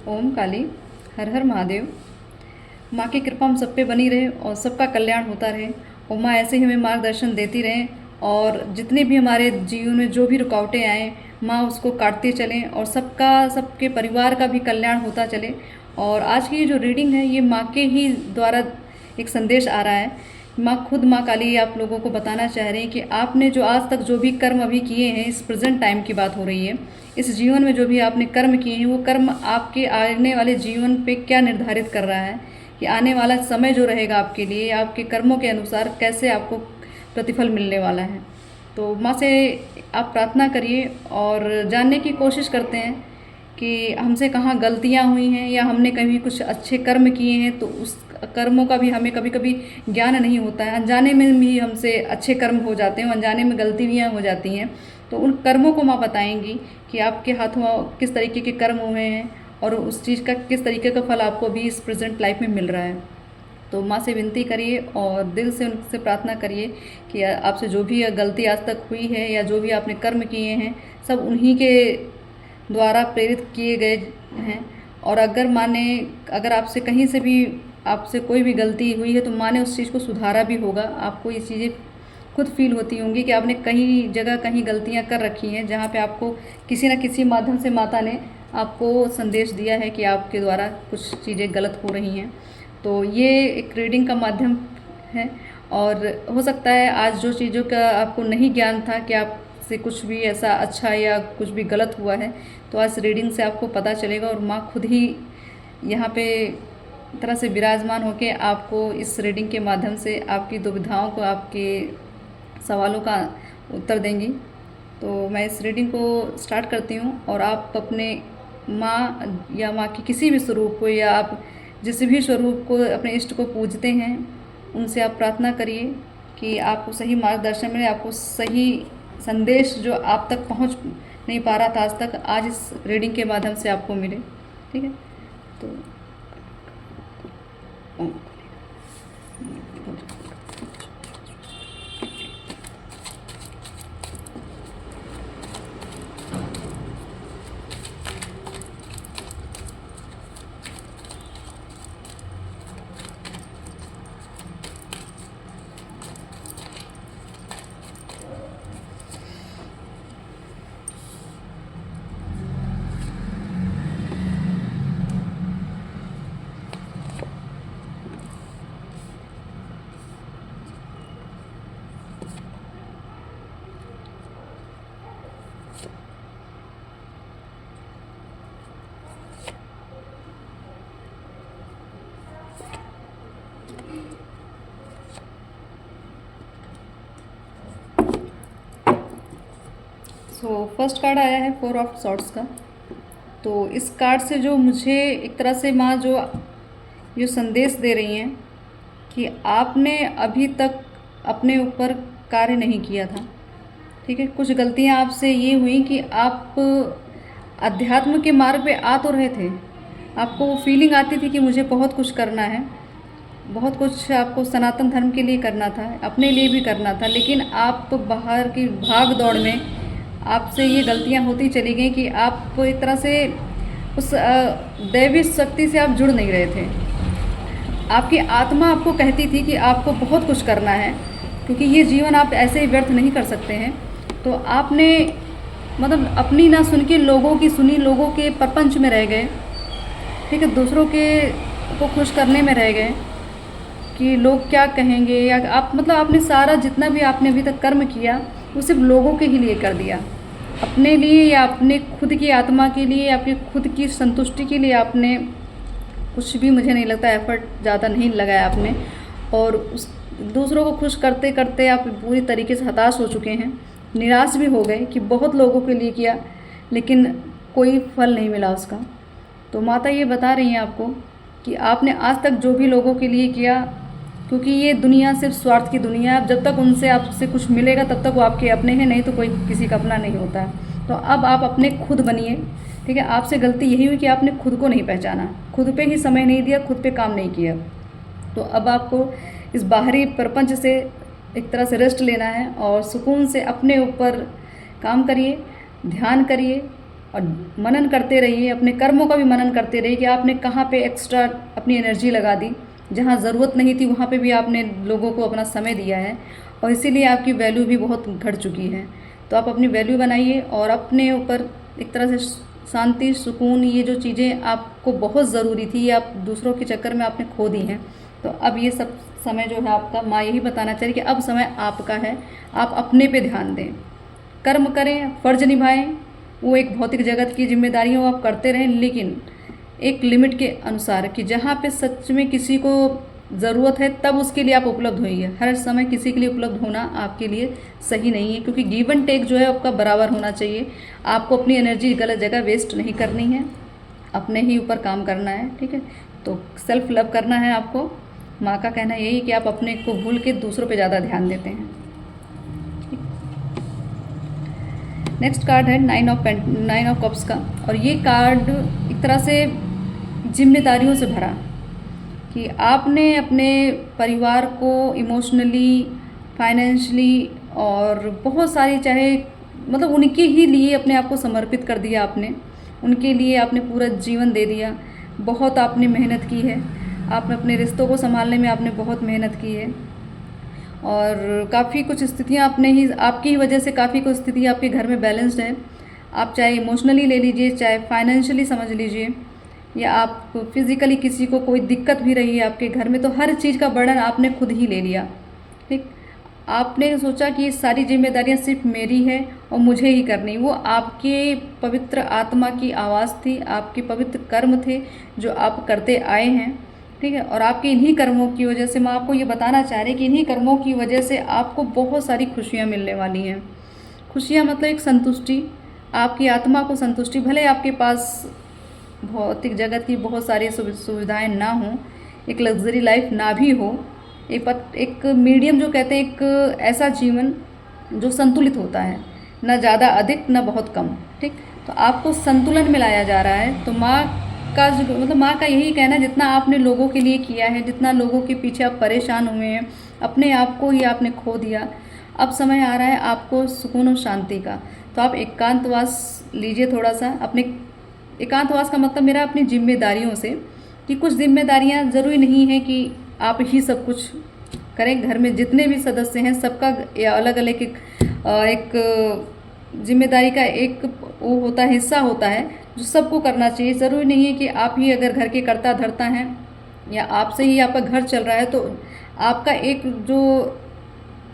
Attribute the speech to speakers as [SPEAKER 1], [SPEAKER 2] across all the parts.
[SPEAKER 1] ओम काली, हर हर महादेव। माँ की कृपा हम सब पे बनी रहे और सबका कल्याण होता रहे और माँ ऐसे ही हमें मार्गदर्शन देती रहें और जितने भी हमारे जीवन में जो भी रुकावटें आएँ माँ उसको काटते चलें और सबके परिवार का भी कल्याण होता चले। और आज की जो रीडिंग है ये माँ के ही द्वारा एक संदेश आ रहा है। माँ काली आप लोगों को बताना चाह रही हैं कि आपने जो आज तक जो भी कर्म अभी किए हैं, इस प्रेजेंट टाइम की बात हो रही है, इस जीवन में जो भी आपने कर्म किए हैं वो कर्म आपके आने वाले जीवन पे क्या निर्धारित कर रहा है कि आने वाला समय जो रहेगा आपके लिए आपके कर्मों के अनुसार कैसे आपको प्रतिफल मिलने वाला है। तो माँ से आप प्रार्थना करिए और जानने की कोशिश करते हैं कि हमसे कहाँ गलतियाँ हुई हैं या हमने कभी कुछ अच्छे कर्म किए हैं तो उस कर्मों का भी हमें कभी कभी ज्ञान नहीं होता है। अनजाने में भी हमसे अच्छे कर्म हो जाते हैं, अनजाने में गलतियाँ हो जाती हैं। तो उन कर्मों को माँ बताएंगी कि आपके हाथों किस तरीके के कर्म हुए हैं और उस चीज़ का किस तरीके का फल आपको अभी इस प्रेजेंट लाइफ में मिल रहा है। तो माँ से विनती करिए और दिल से उनसे प्रार्थना करिए कि आपसे जो भी गलती आज तक हुई है या जो भी आपने कर्म किए हैं सब उन्हीं के द्वारा प्रेरित किए गए हैं। और अगर आपसे कहीं से भी आपसे कोई भी गलती हुई है तो माँ ने उस चीज़ को सुधारा भी होगा। आपको ये चीज़ें खुद फील होती होंगी कि आपने कहीं जगह कहीं गलतियाँ कर रखी हैं जहाँ पे आपको किसी न किसी माध्यम से माता ने आपको संदेश दिया है कि आपके द्वारा कुछ चीज़ें गलत हो रही हैं। तो ये एक रीडिंग का माध्यम है और हो सकता है आज जो चीज़ों का आपको नहीं ज्ञान था कि आपसे कुछ भी ऐसा अच्छा या कुछ भी गलत हुआ है तो आज रीडिंग से आपको पता चलेगा और माँ खुद ही यहाँ पे तरह से विराजमान होकर आपको इस रीडिंग के माध्यम से आपकी दुविधाओं को आपके सवालों का उत्तर देंगी। तो मैं इस रीडिंग को स्टार्ट करती हूँ और आप अपने माँ या माँ की किसी भी स्वरूप को या आप जिस भी स्वरूप को अपने इष्ट को पूजते हैं उनसे आप प्रार्थना करिए कि आपको सही मार्गदर्शन मिले, आपको सही संदेश जो आप तक पहुँच नहीं पा रहा था आज तक आज इस रीडिंग के माध्यम से आपको मिले। ठीक है, तो फर्स्ट कार्ड आया है 4 ऑफ सॉर्ड्स का। तो इस कार्ड से जो मुझे एक तरह से माँ जो संदेश दे रही हैं कि आपने अभी तक अपने ऊपर कार्य नहीं किया था। ठीक है, कुछ गलतियाँ आपसे ये हुई कि आप अध्यात्म के मार्ग पे आ तो रहे थे, आपको वो फीलिंग आती थी कि मुझे बहुत कुछ करना है, बहुत कुछ आपको सनातन धर्म के लिए करना था, अपने लिए भी करना था, लेकिन आप बाहर की भाग दौड़ में आपसे ये गलतियां होती चली गई कि आप एक तरह से उस दैवी शक्ति से आप जुड़ नहीं रहे थे। आपकी आत्मा आपको कहती थी कि आपको बहुत कुछ करना है क्योंकि ये जीवन आप ऐसे ही व्यर्थ नहीं कर सकते हैं। तो आपने मतलब अपनी ना सुन के लोगों की सुनी, लोगों के प्रपंच में रह गए। ठीक है, दूसरों को खुश करने में रह गए कि लोग क्या कहेंगे, या आप मतलब आपने सारा जितना भी आपने अभी तक कर्म किया वो सिर्फ लोगों के ही लिए कर दिया, अपने लिए या अपने खुद की आत्मा के लिए, आपकी खुद की संतुष्टि के लिए आपने कुछ भी, मुझे नहीं लगता एफर्ट ज़्यादा नहीं लगाया आपने। और उस दूसरों को खुश करते करते आप पूरी तरीके से हताश हो चुके हैं, निराश भी हो गए कि बहुत लोगों के लिए किया लेकिन कोई फल नहीं मिला उसका। तो माता ये बता रही हैं आपको कि आपने आज तक जो भी लोगों के लिए किया, क्योंकि ये दुनिया सिर्फ स्वार्थ की दुनिया है, जब तक उनसे आपसे कुछ मिलेगा तब तक वो आपके अपने हैं, नहीं तो कोई किसी का अपना नहीं होता है। तो अब आप अपने खुद बनिए। ठीक है, आपसे गलती यही हुई कि आपने खुद को नहीं पहचाना, खुद पे ही समय नहीं दिया, खुद पे काम नहीं किया। तो अब आपको इस बाहरी प्रपंच से एक तरह से रेस्ट लेना है और सुकून से अपने ऊपर काम करिए, ध्यान करिए और मनन करते रहिए, अपने कर्मों का भी मनन करते रहिए कि आपने कहाँ पे एक्स्ट्रा अपनी एनर्जी लगा दी, जहाँ ज़रूरत नहीं थी वहाँ पे भी आपने लोगों को अपना समय दिया है और इसीलिए आपकी वैल्यू भी बहुत घट चुकी है। तो आप अपनी वैल्यू बनाइए और अपने ऊपर एक तरह से शांति, सुकून, ये जो चीज़ें आपको बहुत ज़रूरी थी, ये आप दूसरों के चक्कर में आपने खो दी हैं। तो अब ये सब समय जो है आपका, माँ यही बताना चाह रही कि अब समय आपका है, आप अपने पे ध्यान दें, कर्म करें, फ़र्ज निभाएं। वो एक भौतिक जगत की जिम्मेदारियाँ आप करते रहें, लेकिन एक लिमिट के अनुसार कि जहाँ पे सच में किसी को ज़रूरत है तब उसके लिए आप उपलब्ध होइए। हर समय किसी के लिए उपलब्ध होना आपके लिए सही नहीं है, क्योंकि गिव एंड टेक जो है आपका बराबर होना चाहिए। आपको अपनी एनर्जी गलत जगह वेस्ट नहीं करनी है, अपने ही ऊपर काम करना है, ठीक है। तो सेल्फ लव करना है आपको। माँ का कहना यही कि आप अपने को भूल के दूसरों पे ज़्यादा ध्यान देते हैं। नेक्स्ट कार्ड है नाइन ऑफ कप्स का, और ये कार्ड एक तरह से जिम्मेदारियों से भरा कि आपने अपने परिवार को इमोशनली, फाइनेंशियली और बहुत सारी, चाहे मतलब उनके ही लिए अपने आप को समर्पित कर दिया आपने, उनके लिए आपने पूरा जीवन दे दिया। बहुत आपने मेहनत की है, आपने अपने रिश्तों को संभालने में आपने बहुत मेहनत की है और काफ़ी कुछ स्थितियाँ आपकी ही वजह से काफ़ी कुछ स्थिति आपके घर में बैलेंस्ड है। आप चाहे इमोशनली ले लीजिए, चाहे फाइनेंशियली समझ लीजिए, या आप फिज़िकली किसी को कोई दिक्कत भी रही है आपके घर में, तो हर चीज़ का बर्डन आपने खुद ही ले लिया, ठीक। आपने सोचा कि ये सारी जिम्मेदारियाँ सिर्फ मेरी है और मुझे ही करनी। वो आपके पवित्र आत्मा की आवाज़ थी, आपके पवित्र कर्म थे जो आप करते आए हैं, ठीक है। और आपके इन्हीं कर्मों की वजह से, मैं आपको ये बताना चाह रही कि इन्हीं कर्मों की वजह से आपको बहुत सारी खुशियाँ मिलने वाली हैं। खुशियाँ मतलब एक संतुष्टि, आपकी आत्मा को संतुष्टि। भले आपके पास भौतिक जगत की बहुत सारी सुविधाएं ना हों, एक लग्जरी लाइफ ना भी हो, एक मीडियम जो कहते हैं, एक ऐसा जीवन जो संतुलित होता है, ना ज़्यादा अधिक ना बहुत कम, ठीक। तो आपको संतुलन में लाया जा रहा है। तो माँ का जो मतलब माँ का यही कहना है, जितना आपने लोगों के लिए किया है, जितना लोगों के पीछे आप परेशान हुए हैं, अपने आप को ही आपने खो दिया, अब समय आ रहा है आपको सुकून और शांति का। तो आप एकांतवास लीजिए थोड़ा सा। अपने एकांतवास का मतलब मेरा अपनी जिम्मेदारियों से, कि कुछ जिम्मेदारियां ज़रूरी नहीं है कि आप ही सब कुछ करें। घर में जितने भी सदस्य हैं सबका अलग अलग एक जिम्मेदारी का एक वो होता है, हिस्सा होता है जो सबको करना चाहिए। ज़रूरी नहीं है कि आप ही अगर घर के कर्ता धर्ता हैं या आपसे ही आपका घर चल रहा है तो आपका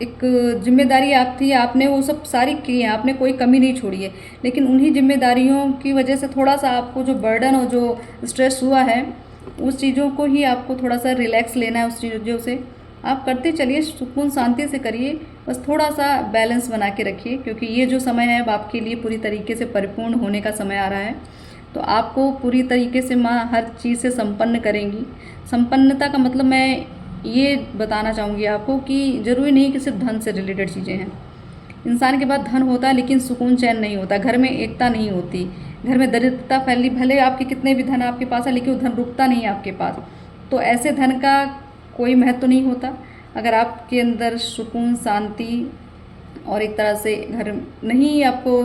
[SPEAKER 1] एक जिम्मेदारी आप थी, आपने वो सब सारी की है, आपने कोई कमी नहीं छोड़ी है। लेकिन उन्हीं जिम्मेदारियों की वजह से थोड़ा सा आपको जो बर्डन और जो स्ट्रेस हुआ है, उस चीज़ों को ही आपको थोड़ा सा रिलैक्स लेना है। उस चीज़ों से आप करते चलिए, सुकून शांति से करिए, बस थोड़ा सा बैलेंस बना के रखिए, क्योंकि ये जो समय है अब आपके लिए पूरी तरीके से परिपूर्ण होने का समय आ रहा है। तो आपको पूरी तरीके से माँ हर चीज़ से संपन्न करेंगी। संपन्नता का मतलब मैं ये बताना चाहूँगी आपको कि ज़रूरी नहीं कि सिर्फ धन से रिलेटेड चीज़ें हैं। इंसान के पास धन होता है लेकिन सुकून चैन नहीं होता, घर में एकता नहीं होती, घर में दरिद्रता फैली। भले आपके कितने भी धन आपके पास है लेकिन वो धन रुकता नहीं है आपके पास। तो ऐसे धन का कोई महत्व नहीं होता अगर आपके अंदर सुकून, शांति और एक तरह से घर नहीं, आपको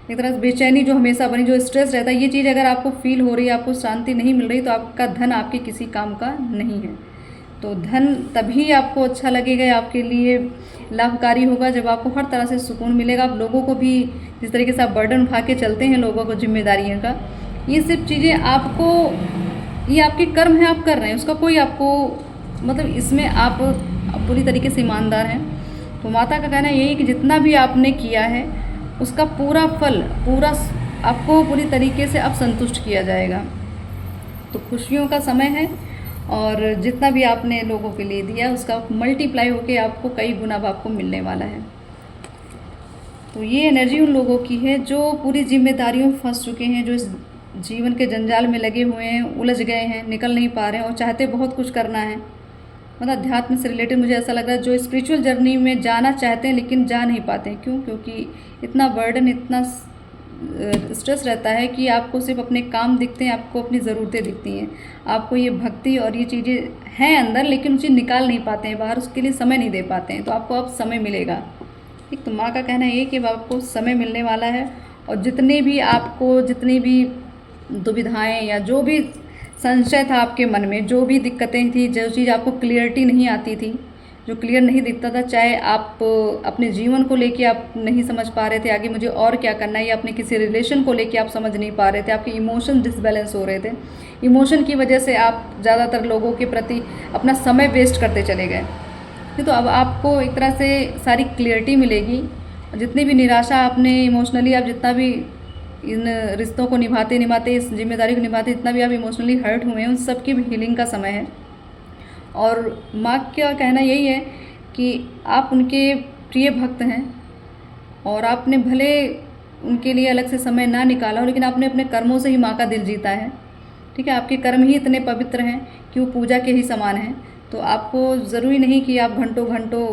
[SPEAKER 1] एक तरह से बेचैनी जो हमेशा बनी, जो स्ट्रेस रहता है, ये चीज़ अगर आपको फील हो रही है, आपको शांति नहीं मिल रही, तो आपका धन आपके किसी काम का नहीं है। तो धन तभी आपको अच्छा लगेगा, आपके लिए लाभकारी होगा जब आपको हर तरह से सुकून मिलेगा। आप लोगों को भी जिस तरीके से आप बर्डन उठा के चलते हैं लोगों को जिम्मेदारियों का, ये सब चीज़ें आपको, ये आपके कर्म है, आप कर रहे हैं, उसका कोई आपको मतलब इसमें आप पूरी तरीके से ईमानदार हैं। तो माता का कहना यही कि जितना भी आपने किया है उसका पूरा फल पूरा आपको पूरी तरीके से अब संतुष्ट किया जाएगा। तो खुशियों का समय है और जितना भी आपने लोगों के लिए दिया उसका मल्टीप्लाई होके आपको कई गुना आपको मिलने वाला है। तो ये एनर्जी उन लोगों की है जो पूरी जिम्मेदारियों में फंस चुके हैं, जो इस जीवन के जंजाल में लगे हुए हैं, उलझ गए हैं, निकल नहीं पा रहे हैं और चाहते बहुत कुछ करना है। मतलब अध्यात्म से रिलेटेड मुझे ऐसा लग रहा है, जो स्पिरिचुअल जर्नी में जाना चाहते हैं लेकिन जा नहीं पाते हैं। क्यों? क्योंकि इतना बर्डन, इतना स्ट्रेस रहता है कि आपको सिर्फ अपने काम दिखते हैं, आपको अपनी ज़रूरतें दिखती हैं, आपको ये भक्ति और ये चीज़ें हैं अंदर लेकिन उसे निकाल नहीं पाते हैं बाहर, उसके लिए समय नहीं दे पाते हैं। तो आपको अब समय मिलेगा, ठीक। तो माँ का कहना है कि अब आपको समय मिलने वाला है और जितनी भी दुविधाएं या जो भी संशय था आपके मन में, जो भी दिक्कतें थी, जो चीज़ आपको क्लियरिटी नहीं आती थी, जो क्लियर नहीं दिखता था, चाहे आप अपने जीवन को लेके आप नहीं समझ पा रहे थे आगे मुझे और क्या करना है, या अपने किसी रिलेशन को लेके आप समझ नहीं पा रहे थे, आपके इमोशन डिसबैलेंस हो रहे थे, इमोशन की वजह से आप ज़्यादातर लोगों के प्रति अपना समय वेस्ट करते चले गए। तो अब आपको एक तरह से सारी क्लियरिटी मिलेगी। जितनी भी निराशा आपने इमोशनली, आप जितना भी इन रिश्तों को निभाते निभाते, इस जिम्मेदारी को निभाते, जितना भी आप इमोशनली हर्ट हुए हैं, उन सब की भी हीलिंग का समय है। और माँ का कहना यही है कि आप उनके प्रिय भक्त हैं और आपने भले उनके लिए अलग से समय ना निकाला हो, लेकिन आपने अपने कर्मों से ही माँ का दिल जीता है। ठीक है, आपके कर्म ही इतने पवित्र हैं कि वो पूजा के ही समान हैं। तो आपको ज़रूरी नहीं कि आप घंटों घंटों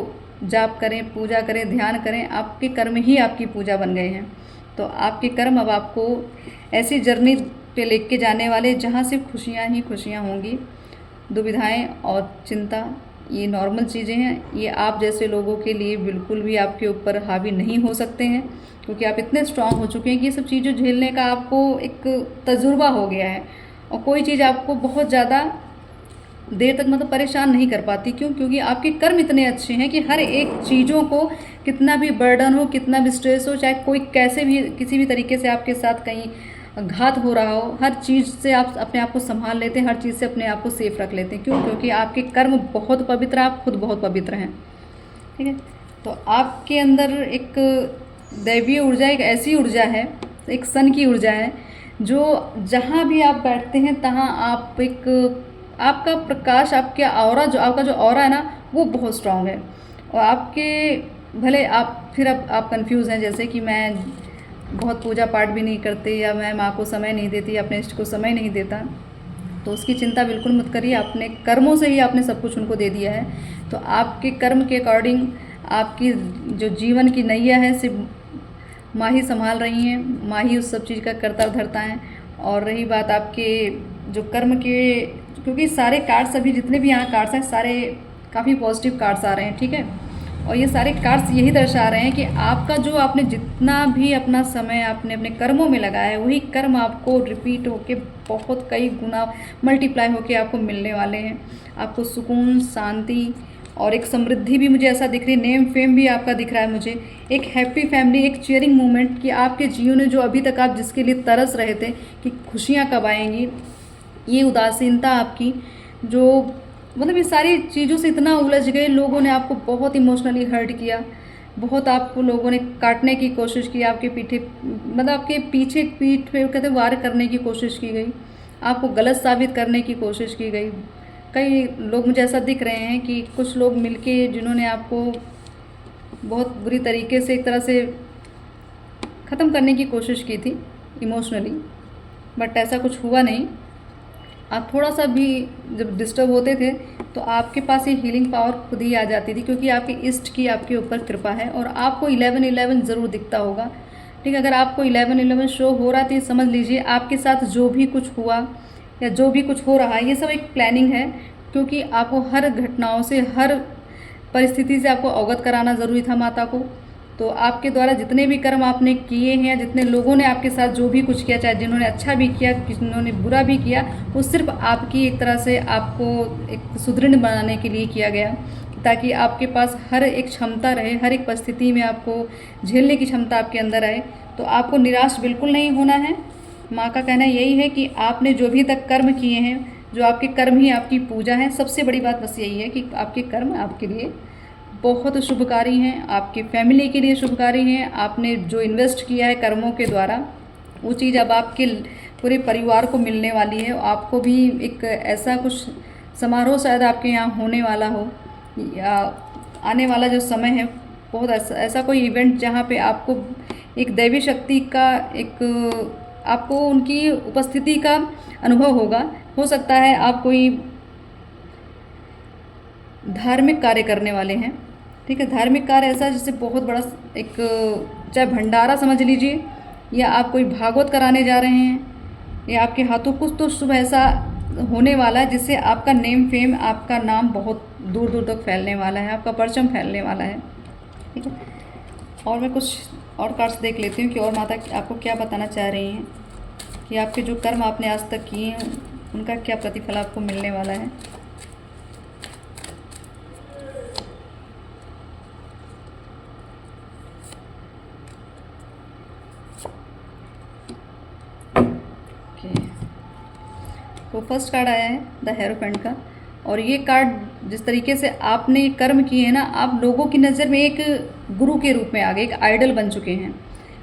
[SPEAKER 1] जाप करें, पूजा करें, ध्यान करें, आपके कर्म ही आपकी पूजा बन गए हैं। तो आपके कर्म अब आपको ऐसी जर्नी पे लेके जाने वाले जहाँ सिर्फ खुशियाँ ही खुशियाँ होंगी। दुविधाएं और चिंता ये नॉर्मल चीज़ें हैं, ये आप जैसे लोगों के लिए बिल्कुल भी आपके ऊपर हावी नहीं हो सकते हैं, क्योंकि आप इतने स्ट्रांग हो चुके हैं कि ये सब चीज़ें झेलने का आपको एक तजुर्बा हो गया है। और कोई चीज़ आपको बहुत ज़्यादा देर तक मतलब परेशान नहीं कर पाती। क्यों? क्योंकि आपके कर्म इतने अच्छे हैं कि हर एक चीज़ों को, कितना भी बर्डन हो, कितना भी स्ट्रेस हो, चाहे कोई कैसे भी किसी भी तरीके से आपके साथ कहीं घात हो रहा हो, हर चीज़ से आप अपने आप को संभाल लेते हैं, हर चीज़ से अपने आप को सेफ रख लेते हैं। क्यों? क्योंकि आपके कर्म बहुत पवित्र हैं, आप खुद बहुत पवित्र हैं। ठीक है, तो आपके अंदर एक दैवीय ऊर्जा, एक ऐसी ऊर्जा है, एक सन की ऊर्जा है, जो जहाँ भी आप बैठते हैं तहाँ आप आपका प्रकाश, आपका ऑरा है ना, वो बहुत स्ट्रांग है। और आपके भले अब आप कंफ्यूज हैं, जैसे कि मैं बहुत पूजा पाठ भी नहीं करते, या मैं माँ को समय नहीं देती, अपने इष्ट को समय नहीं देता, तो उसकी चिंता बिल्कुल मत करिए। अपने कर्मों से ही आपने सब कुछ उनको दे दिया है। तो आपके कर्म के अकॉर्डिंग आपकी जो जीवन की नैया है, सिर्फ माँ ही संभाल रही हैं, माँ ही उस सब चीज़ का करता धरता है। और रही बात आपके जो कर्म के, क्योंकि सारे कार्ड्स, अभी जितने भी यहाँ कार्ड्स हैं, सारे काफ़ी पॉजिटिव कार्ड्स आ रहे हैं। ठीक है, और ये सारे कार्ड्स यही दर्शा रहे हैं कि आपका जो आपने जितना भी अपना समय आपने अपने कर्मों में लगाया है, वही कर्म आपको रिपीट होके बहुत कई गुना मल्टीप्लाई होके आपको मिलने वाले हैं। आपको सुकून, शांति और एक समृद्धि भी मुझे ऐसा दिख रही है, नेम फेम भी आपका दिख रहा है मुझे, एक हैप्पी फैमिली, एक चीयरिंग मूवमेंट, कि आपके जीवन में जो अभी तक आप जिसके लिए तरस रहे थे कि खुशियाँ कब आएंगी, ये उदासीनता आपकी, जो मतलब ये सारी चीज़ों से इतना उलझ गए, लोगों ने आपको बहुत इमोशनली हर्ट किया, बहुत आपको लोगों ने काटने की कोशिश की, आपके आपके पीछे पीठ पे कहते वार करने की कोशिश की गई, आपको गलत साबित करने की कोशिश की गई। कई लोग मुझे ऐसा दिख रहे हैं कि कुछ लोग मिलके जिन्होंने आपको बहुत बुरी तरीके से एक तरह से ख़त्म करने की कोशिश की थी इमोशनली, बट ऐसा कुछ हुआ नहीं। आप थोड़ा सा भी जब डिस्टर्ब होते थे तो आपके पास ये हीलिंग पावर खुद ही आ जाती थी, क्योंकि आपके इष्ट की आपके ऊपर कृपा है। और आपको 11-11 ज़रूर दिखता होगा। ठीक है, अगर आपको 11-11 शो हो रहा है तो ये समझ लीजिए आपके साथ जो भी कुछ हुआ या जो भी कुछ हो रहा है, ये सब एक प्लानिंग है, क्योंकि आपको हर घटनाओं से, हर परिस्थिति से आपको अवगत कराना ज़रूरी था माता को। तो आपके द्वारा जितने भी कर्म आपने किए हैं, जितने लोगों ने आपके साथ जो भी कुछ किया, चाहे जिन्होंने अच्छा भी किया, जिन्होंने बुरा भी किया, वो सिर्फ आपकी एक तरह से आपको एक सुदृढ़ बनाने के लिए किया गया, ताकि आपके पास हर एक क्षमता रहे, हर एक परिस्थिति में आपको झेलने की क्षमता आपके अंदर आए। तो आपको निराश बिल्कुल नहीं होना है। माँ का कहना यही है कि आपने जो भी तक कर्म किए हैं, जो आपके कर्म ही आपकी पूजा है। सबसे बड़ी बात बस यही है कि आपके कर्म आपके लिए बहुत शुभकारी हैं, आपकी फैमिली के लिए शुभकारी हैं। आपने जो इन्वेस्ट किया है कर्मों के द्वारा, वो चीज़ अब आपके पूरे परिवार को मिलने वाली है। आपको भी एक ऐसा कुछ समारोह शायद आपके यहाँ होने वाला हो, या आने वाला जो समय है, बहुत ऐसा कोई इवेंट जहाँ पे आपको एक दैवी शक्ति का आपको उनकी उपस्थिति का अनुभव होगा। हो सकता है आप कोई धार्मिक कार्य करने वाले हैं। ठीक है, धार्मिक कार्य ऐसा जिससे बहुत बड़ा एक, चाहे भंडारा समझ लीजिए, या आप कोई भागवत कराने जा रहे हैं, या आपके हाथों कुछ तो शुभ ऐसा होने वाला है जिससे आपका नेम फेम, आपका नाम बहुत दूर दूर तक फैलने वाला है, आपका परचम फैलने वाला है। ठीक है, और मैं कुछ और कार्ड्स देख लेती हूँ कि और माता आपको क्या बताना चाह रही हैं कि आपके जो कर्म आपने आज तक किए हैं उनका क्या प्रतिफल आपको मिलने वाला है। ओके, तो फर्स्ट कार्ड आया है द हेरोफेंट का। और ये कार्ड जिस तरीके से आपने कर्म किए हैं ना, आप लोगों की नज़र में एक गुरु के रूप में आ गए, एक आइडल बन चुके हैं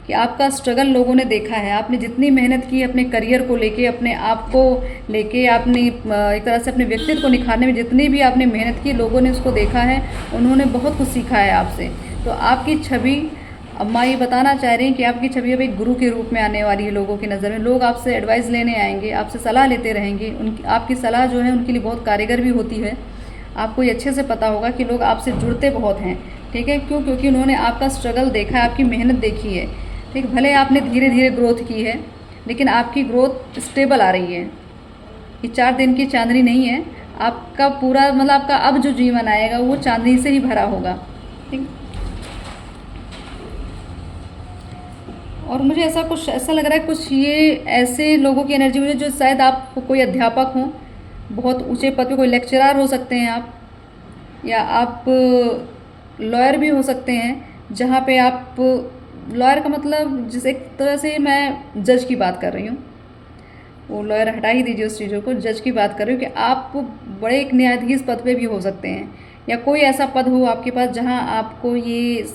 [SPEAKER 1] कि आपका स्ट्रगल लोगों ने देखा है। आपने जितनी मेहनत की अपने करियर को लेके, अपने आप को लेके, आपने एक तरह से अपने व्यक्तित्व को निखारने में जितनी भी आपने मेहनत की, लोगों ने उसको देखा है, उन्होंने बहुत कुछ सीखा है आपसे। तो आपकी छवि, अब माँ ये बताना चाह रही हैं कि आपकी छवि अब एक गुरु के रूप में आने वाली है लोगों की नज़र में। लोग आपसे एडवाइस लेने आएंगे, आपसे सलाह लेते रहेंगे। उनकी आपकी सलाह जो है उनके लिए बहुत कारगर भी होती है। आपको ये अच्छे से पता होगा कि लोग आपसे जुड़ते बहुत हैं, ठीक है। क्यों? क्योंकि उन्होंने आपका स्ट्रगल देखा है, आपकी मेहनत देखी है, ठीक। भले आपने धीरे धीरे ग्रोथ की है, लेकिन आपकी ग्रोथ स्टेबल आ रही है। ये 4 दिन की चांदनी नहीं है। आपका पूरा मतलब आपका अब जो जीवन आएगा वो चांदनी से ही भरा होगा, ठीक। और मुझे ऐसा लग रहा है कुछ ये ऐसे लोगों की एनर्जी मुझे, जो शायद आप कोई अध्यापक हों, बहुत ऊंचे पद पे, कोई लेक्चरर हो सकते हैं आप, या आप लॉयर भी हो सकते हैं। जहाँ पे आप लॉयर का मतलब, जिस एक तरह से मैं जज की बात कर रही हूँ, वो लॉयर हटा ही दीजिए उस चीज़ों को, जज की बात कर रही हूँ कि आप बड़े एक न्यायाधीश पद पे भी हो सकते हैं, या कोई ऐसा पद हो आपके पास जहाँ आपको ये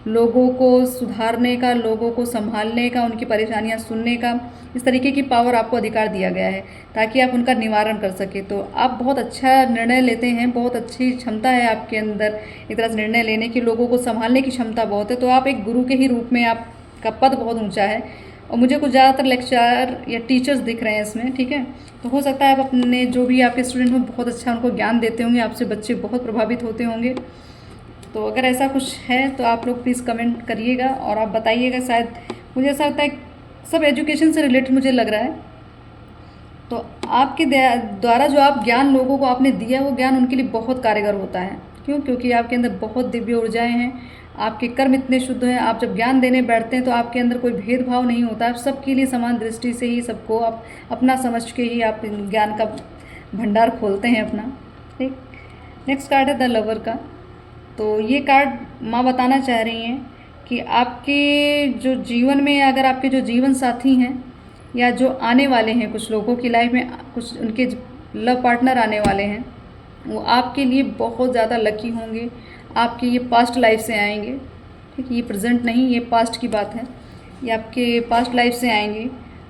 [SPEAKER 1] लोगों को सुधारने का, लोगों को संभालने का, उनकी परेशानियां सुनने का, इस तरीके की पावर आपको अधिकार दिया गया है ताकि आप उनका निवारण कर सके। तो आप बहुत अच्छा निर्णय लेते हैं, बहुत अच्छी क्षमता है आपके अंदर एक तरह से निर्णय लेने की, लोगों को संभालने की क्षमता बहुत है। तो आप एक गुरु के ही रूप में, आपका पद बहुत ऊँचा है। और मुझे कुछ ज़्यादातर लेक्चरर या टीचर्स दिख रहे हैं इसमें, ठीक है। तो हो सकता है आप अपने जो भी आपके स्टूडेंट हो बहुत अच्छा उनको ज्ञान देते होंगे, आपसे बच्चे बहुत प्रभावित होते होंगे। तो अगर ऐसा कुछ है तो आप लोग प्लीज़ कमेंट करिएगा और आप बताइएगा। शायद मुझे ऐसा लगता है सब एजुकेशन से रिलेटेड मुझे लग रहा है। तो आपके द्वारा जो आप ज्ञान लोगों को आपने दिया, वो ज्ञान उनके लिए बहुत कारगर होता है। क्यों? क्योंकि आपके अंदर बहुत दिव्य ऊर्जाएं हैं, आपके कर्म इतने शुद्ध हैं। आप जब ज्ञान देने बैठते हैं तो आपके अंदर कोई भेदभाव नहीं होता, आप सबके लिए समान दृष्टि से ही सबको आप अपना समझ के ही आप ज्ञान का भंडार खोलते हैं अपना, ठीक। नेक्स्ट कार्ड है द लवर का। तो ये कार्ड माँ बताना चाह रही हैं कि आपके जो जीवन में, अगर आपके जो जीवन साथी हैं या जो आने वाले हैं, कुछ लोगों की लाइफ में कुछ उनके लव पार्टनर आने वाले हैं, वो आपके लिए बहुत ज़्यादा लकी होंगे। आपके ये पास्ट लाइफ से आएंगे, ठीक। ये प्रेजेंट नहीं, ये पास्ट की बात है। ये आपके पास्ट लाइफ से आएंगे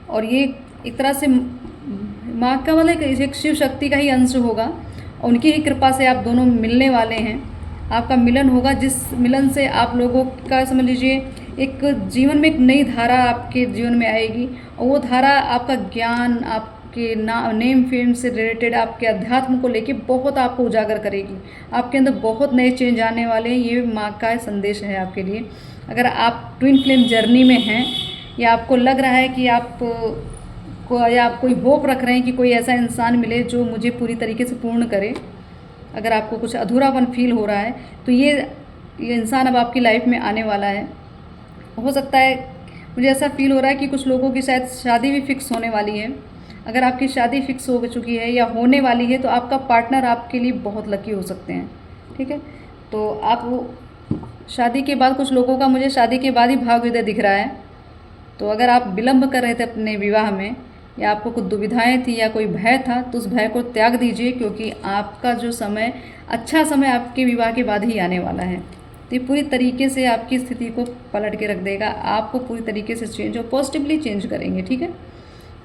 [SPEAKER 1] और ये एक तरह से माँ का मतलब एक शिव शक्ति का ही अंश होगा, और उनकी ही कृपा से आप दोनों मिलने वाले हैं। आपका मिलन होगा, जिस मिलन से आप लोगों का समझ लीजिए एक जीवन में एक नई धारा आपके जीवन में आएगी, और वो धारा आपका ज्ञान, आपके नेम फेम से रिलेटेड, आपके अध्यात्म को लेके बहुत आपको उजागर करेगी। आपके अंदर बहुत नए चेंज आने वाले हैं। ये माँ का संदेश है आपके लिए। अगर आप ट्विन फ्लेम जर्नी में हैं, या आपको लग रहा है कि या आप कोई होप रख रहे हैं कि कोई ऐसा इंसान मिले जो मुझे पूरी तरीके से पूर्ण करे, अगर आपको कुछ अधूरापन फील हो रहा है, तो ये इंसान अब आपकी लाइफ में आने वाला है। हो सकता है, मुझे ऐसा फील हो रहा है कि कुछ लोगों की शायद शादी भी फिक्स होने वाली है। अगर आपकी शादी फिक्स हो चुकी है या होने वाली है, तो आपका पार्टनर आपके लिए बहुत लकी हो सकते हैं, ठीक है। तो आप वो शादी के बाद, कुछ लोगों का मुझे शादी के बाद ही भाव विदय दिख रहा है। तो अगर आप विलम्ब कर रहे थे अपने विवाह में, या आपको कुछ दुविधाएं थी या कोई भय था, तो उस भय को त्याग दीजिए, क्योंकि आपका जो समय, अच्छा समय आपके विवाह के बाद ही आने वाला है। तो ये पूरी तरीके से आपकी स्थिति को पलट के रख देगा, आपको पूरी तरीके से चेंज और पॉजिटिवली चेंज करेंगे, ठीक है।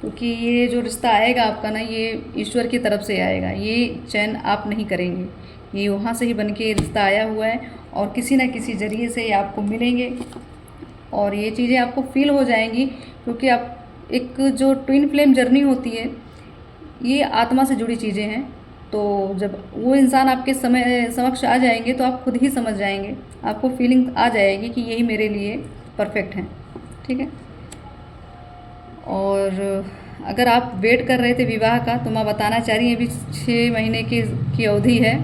[SPEAKER 1] क्योंकि ये जो रिश्ता आएगा आपका ना, ये ईश्वर की तरफ से आएगा। ये चयन आप नहीं करेंगे, ये वहाँ से ही बन के रिश्ता आया हुआ है, और किसी न किसी ज़रिए से ये आपको मिलेंगे, और ये चीज़ें आपको फील हो जाएंगी। क्योंकि आप एक जो ट्विन फ्लेम जर्नी होती है, ये आत्मा से जुड़ी चीज़ें हैं। तो जब वो इंसान आपके समक्ष आ जाएंगे, तो आप खुद ही समझ जाएंगे, आपको फीलिंग आ जाएगी कि यही मेरे लिए परफेक्ट हैं, ठीक है। और अगर आप वेट कर रहे थे विवाह का, तो मैं बताना चाह रही हूँ, अभी 6 महीने की अवधि है।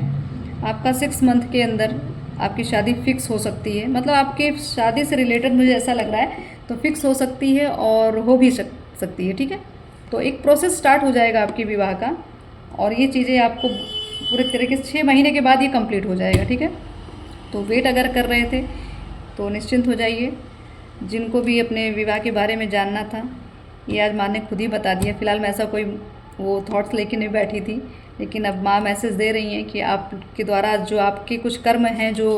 [SPEAKER 1] आपका 6 मंथ के अंदर आपकी शादी फिक्स हो सकती है, मतलब आपके शादी से रिलेटेड मुझे ऐसा लग रहा है, तो फिक्स हो सकती है और हो भी सकती है, ठीक है। तो एक प्रोसेस स्टार्ट हो जाएगा आपके विवाह का, और ये चीज़ें आपको पूरे तरीके से 6 महीने के बाद ये कंप्लीट हो जाएगा, ठीक है। तो वेट अगर कर रहे थे तो निश्चिंत हो जाइए। जिनको भी अपने विवाह के बारे में जानना था, ये आज माँ ने खुद ही बता दिया। फ़िलहाल मैं ऐसा कोई वो थॉट्स लेके नहीं बैठी थी, लेकिन अब माँ मैसेज दे रही हैं कि आपके द्वारा जो आपके कुछ कर्म हैं जो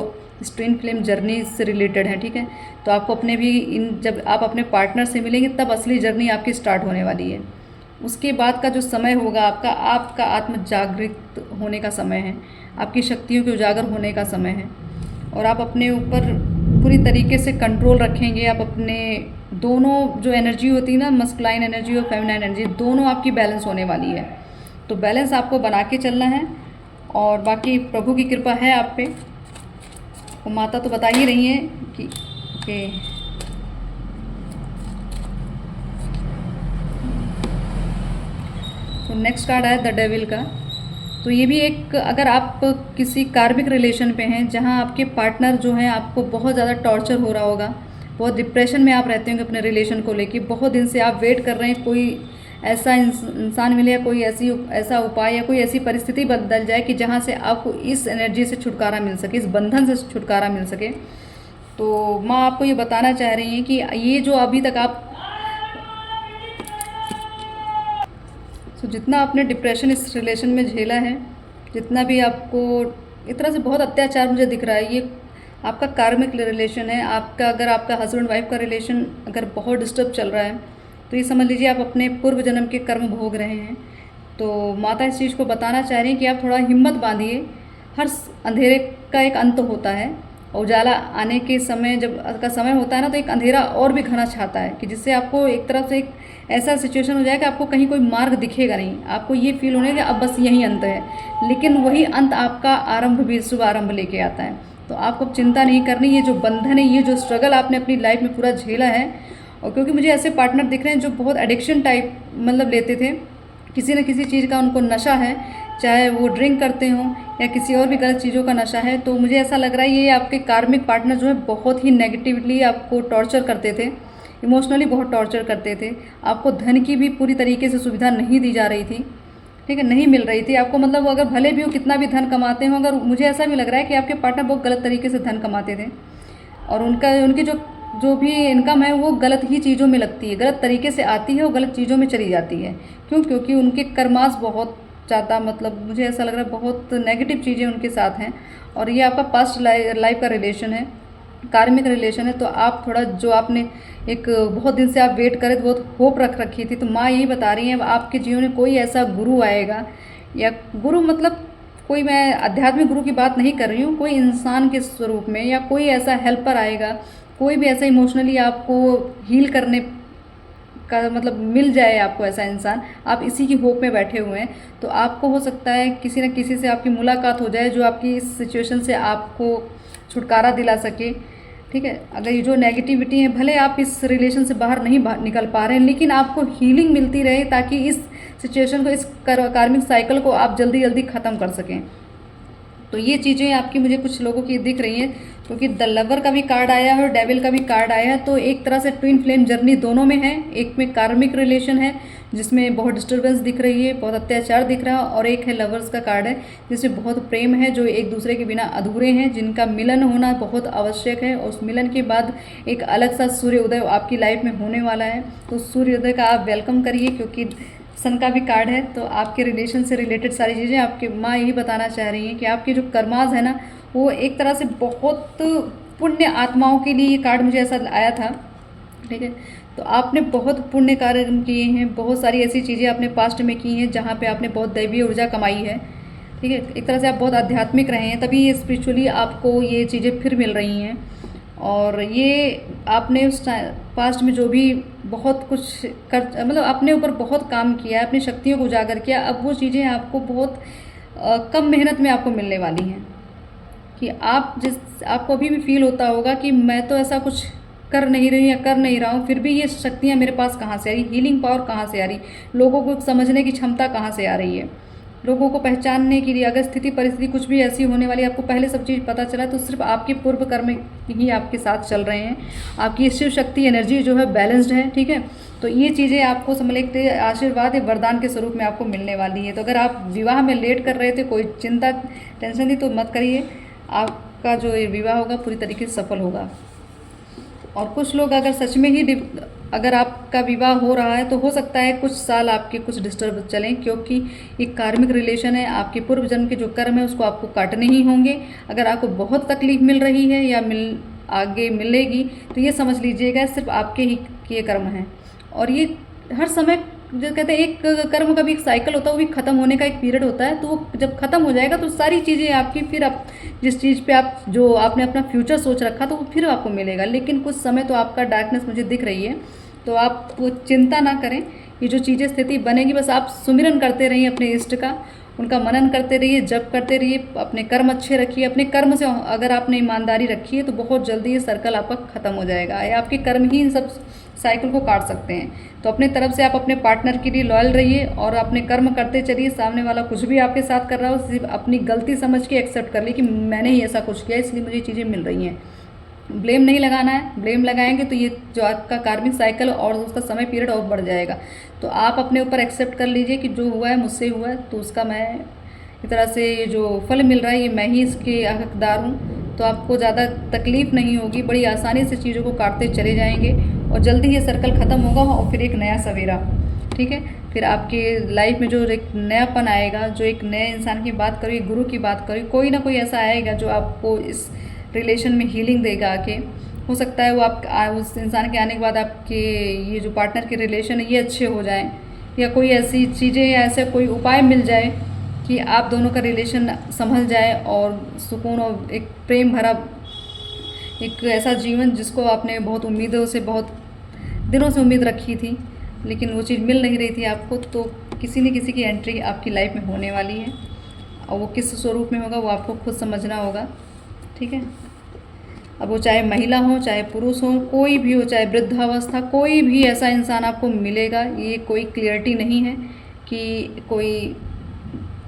[SPEAKER 1] इस ट्विन फ्लेम जर्नी से रिलेटेड है, ठीक है। तो आपको अपने भी जब आप अपने पार्टनर से मिलेंगे तब असली जर्नी आपकी स्टार्ट होने वाली है। उसके बाद का जो समय होगा आपका आत्म जागृत होने का समय है, आपकी शक्तियों के उजागर होने का समय है, और आप अपने ऊपर पूरी तरीके से कंट्रोल रखेंगे। आप अपने दोनों जो एनर्जी होती है ना, मस्कुलाइन एनर्जी और फेमिनाइन एनर्जी, दोनों आपकी बैलेंस होने वाली है। तो बैलेंस आपको बना के चलना है, और बाकी प्रभु की कृपा है आप पे। वो माता तो बता ही रही हैं कि तो नेक्स्ट कार्ड आया द डेविल का। तो ये भी एक, अगर आप किसी कार्मिक रिलेशन पे हैं जहाँ आपके पार्टनर जो हैं आपको बहुत ज़्यादा टॉर्चर हो रहा होगा, बहुत डिप्रेशन में आप रहते होंगे अपने रिलेशन को लेके, बहुत दिन से आप वेट कर रहे हैं कोई ऐसा इंसान मिले, या कोई ऐसा उपाय या कोई ऐसी परिस्थिति बदल जाए कि जहाँ से आपको इस एनर्जी से छुटकारा मिल सके, इस बंधन से छुटकारा मिल सके। तो माँ आपको ये बताना चाह रही हैं कि ये जो अभी तक आप जितना आपने डिप्रेशन इस रिलेशन में झेला है, जितना भी आपको एक तरह से बहुत अत्याचार मुझे दिख रहा है, ये आपका कार्मिक रिलेशन है। आपका अगर आपका हस्बैंड वाइफ का रिलेशन अगर बहुत डिस्टर्ब चल रहा है, तो ये समझ लीजिए आप अपने पूर्व जन्म के कर्म भोग रहे हैं। तो माता इस चीज़ को बताना चाह रही हैं कि आप थोड़ा हिम्मत बांधिए। हर अंधेरे का एक अंत होता है, उजाला आने के समय जब का समय होता है ना, तो एक अंधेरा और भी घना छाता है, कि जिससे आपको एक तरफ से एक ऐसा सिचुएशन हो जाएगा कि आपको कहीं कोई मार्ग दिखेगा नहीं। आपको ये फील होने कि अब बस यही अंत है, लेकिन वही अंत आपका आरंभ भी, शुभ आरंभ लेके आता है। तो आपको चिंता नहीं करनी। ये जो बंधन है, ये जो स्ट्रगल आपने अपनी लाइफ में पूरा झेला है, और क्योंकि मुझे ऐसे पार्टनर दिख रहे हैं जो बहुत एडिक्शन टाइप मतलब लेते थे, किसी न किसी चीज़ का उनको नशा है, चाहे वो ड्रिंक करते हों या किसी और भी गलत चीज़ों का नशा है। तो मुझे ऐसा लग रहा है ये आपके कार्मिक पार्टनर जो है बहुत ही नेगेटिवली आपको टॉर्चर करते थे, इमोशनली बहुत टॉर्चर करते थे। आपको धन की भी पूरी तरीके से सुविधा नहीं दी जा रही थी, ठीक है, नहीं मिल रही थी आपको। मतलब अगर भले भी वो कितना भी धन कमाते हों, अगर मुझे ऐसा भी लग रहा है कि आपके पार्टनर बहुत गलत तरीके से धन कमाते थे, और उनकी जो भी इनकम है वो गलत ही चीज़ों में लगती है, गलत तरीके से आती है, वो गलत चीज़ों में चली जाती है। क्यों? क्योंकि उनके कर्मास बहुत ज़्यादा, मतलब मुझे ऐसा लग रहा है बहुत नेगेटिव चीज़ें उनके साथ हैं। और ये आपका पास्ट लाइफ का रिलेशन है, कार्मिक रिलेशन है। तो आप थोड़ा, जो आपने एक बहुत दिन से आप वेट करे, तो बहुत होप रख रखी थी, तो माँ यही बता रही है आपके जीवन में कोई ऐसा गुरु आएगा, या गुरु मतलब कोई, मैं आध्यात्मिक गुरु की बात नहीं कर रही हूँ, कोई इंसान के स्वरूप में, या कोई ऐसा हेल्पर आएगा, कोई भी ऐसा इमोशनली आपको हील करने का मतलब मिल जाए आपको ऐसा इंसान। आप इसी की होप में बैठे हुए हैं, तो आपको हो सकता है किसी न किसी से आपकी मुलाकात हो जाए जो आपकी इस सिचुएशन से आपको छुटकारा दिला सके, ठीक है। अगर ये जो नेगेटिविटी है, भले आप इस रिलेशन से बाहर नहीं निकल पा रहे हैं, लेकिन आपको हीलिंग मिलती रहे, ताकि इस सिचुएशन को, इस कार्मिक साइकिल को आप जल्दी जल्दी ख़त्म कर सकें। तो ये चीज़ें आपकी मुझे कुछ लोगों की दिख रही हैं, क्योंकि द लवर का भी कार्ड आया है और डेविल का भी कार्ड आया है। तो एक तरह से ट्विन फ्लेम जर्नी दोनों में है। एक में कार्मिक रिलेशन है जिसमें बहुत डिस्टर्बेंस दिख रही है, बहुत अत्याचार दिख रहा है, और एक है लवर्स का कार्ड है जिसमें बहुत प्रेम है, जो एक दूसरे के बिना अधूरे हैं, जिनका मिलन होना बहुत आवश्यक है। और उस मिलन के बाद एक अलग सा सूर्योदय आपकी लाइफ में होने वाला है। तो सूर्योदय का आप वेलकम करिए, क्योंकि सन का भी कार्ड है। तो आपके रिलेशन से रिलेटेड सारी चीज़ें आपके माँ यही बताना चाह रही हैं कि आपके जो कर्माज है ना, वो एक तरह से बहुत पुण्य आत्माओं के लिए, ये कार्ड मुझे ऐसा आया था, ठीक है। तो आपने बहुत पुण्य कार्य किए हैं, बहुत सारी ऐसी चीज़ें आपने पास्ट में की हैं जहाँ पे आपने बहुत दैवीय ऊर्जा कमाई है, ठीक है। एक तरह से आप बहुत आध्यात्मिक रहे हैं, तभी ये स्पिरिचुअली आपको ये चीज़ें फिर मिल रही हैं। और ये आपने उस पास्ट में जो भी बहुत कुछ मतलब अपने ऊपर बहुत काम किया है, अपनी शक्तियों को उजागर किया, अब वो चीज़ें आपको बहुत कम मेहनत में आपको मिलने वाली हैं। कि आपको अभी भी फील होता होगा कि मैं तो ऐसा कुछ कर नहीं रही या कर नहीं रहा हूँ, फिर भी ये शक्तियाँ मेरे पास कहाँ से आ रही, हीलिंग पावर कहाँ से आ रही, लोगों को समझने की क्षमता कहाँ से आ रही है। लोगों को पहचानने के लिए अगर स्थिति परिस्थिति कुछ भी ऐसी होने वाली आपको पहले सब चीज़ पता चला तो सिर्फ आपके पूर्व कर्म ही आपके साथ चल रहे हैं। आपकी शिव शक्ति एनर्जी जो है बैलेंस्ड है, ठीक है। तो ये चीज़ें आपको समझ लेते आशीर्वाद या वरदान के स्वरूप में आपको मिलने वाली है। तो अगर आप विवाह में लेट कर रहे थे, कोई चिंता टेंशन थी, तो मत करिए, आपका जो ये विवाह होगा पूरी तरीके से सफल होगा। और कुछ लोग अगर सच में ही अगर आपका विवाह हो रहा है तो हो सकता है कुछ साल आपके कुछ डिस्टर्ब चलें, क्योंकि एक कार्मिक रिलेशन है। आपके पूर्व जन्म के जो कर्म है उसको आपको काटने ही होंगे। अगर आपको बहुत तकलीफ मिल रही है या आगे मिलेगी तो ये समझ लीजिएगा सिर्फ आपके ही किए कर्म हैं। और ये हर समय जो कहते हैं एक कर्म का भी एक साइकिल होता है, वो भी ख़त्म होने का एक पीरियड होता है। तो वो जब ख़त्म हो जाएगा तो सारी चीज़ें आपकी फिर आप जिस चीज़ पे आप जो आपने अपना फ्यूचर सोच रखा तो वो फिर आपको मिलेगा। लेकिन कुछ समय तो आपका डार्कनेस मुझे दिख रही है, तो आप वो चिंता ना करें। ये जो चीज़ें स्थिति बनेगी, बस आप सुमिरन करते रहिए अपने इष्ट का, उनका मनन करते रहिए, जप करते रहिए, अपने कर्म अच्छे रखिए। अपने कर्म से अगर आपने ईमानदारी रखी है तो बहुत जल्दी ये सर्कल आपका ख़त्म हो जाएगा। या आपके कर्म ही इन सब साइकिल को काट सकते हैं। तो अपने तरफ से आप अपने पार्टनर के लिए लॉयल रहिए और अपने कर्म करते चलिए। सामने वाला कुछ भी आपके साथ कर रहा हो, सिर्फ अपनी गलती समझ के एक्सेप्ट कर ली कि मैंने ही ऐसा कुछ किया इसलिए मुझे चीज़ें मिल रही हैं। ब्लेम नहीं लगाना है, ब्लेम लगाएंगे तो ये जो आपका कार्मिक साइकिल और उसका समय पीरियड और बढ़ जाएगा। तो आप अपने ऊपर एक्सेप्ट कर लीजिए कि जो हुआ है मुझसे हुआ है, तो उसका मैं इस तरह से जो फल मिल रहा है ये मैं ही इसके हकदार हूँ। तो आपको ज़्यादा तकलीफ़ नहीं होगी, बड़ी आसानी से चीज़ों को काटते चले जाएंगे और जल्दी ये सर्कल ख़त्म होगा और फिर एक नया सवेरा, ठीक है। फिर आपके लाइफ में जो एक नयापन आएगा, जो एक नए इंसान की बात करी, गुरु की बात करी, कोई ना कोई ऐसा आएगा जो आपको इस रिलेशन में हीलिंग देगा आके। हो सकता है वो आप उस इंसान के आने के बाद आपके ये जो पार्टनर के रिलेशन है ये अच्छे हो जाएं, या कोई ऐसी चीज़ें या ऐसा कोई उपाय मिल जाए कि आप दोनों का रिलेशन संभल जाए और सुकून और एक प्रेम भरा एक ऐसा जीवन जिसको आपने बहुत उम्मीदों से बहुत दिनों से उम्मीद रखी थी लेकिन वो चीज़ मिल नहीं रही थी आपको, तो किसी न किसी की एंट्री आपकी लाइफ में होने वाली है। और वो किस स्वरूप में होगा वो आपको खुद समझना होगा, ठीक है। अब वो चाहे महिला हो, चाहे पुरुष हो, कोई भी हो, चाहे वृद्धावस्था, कोई भी ऐसा इंसान आपको मिलेगा। ये कोई क्लियरिटी नहीं है कि कोई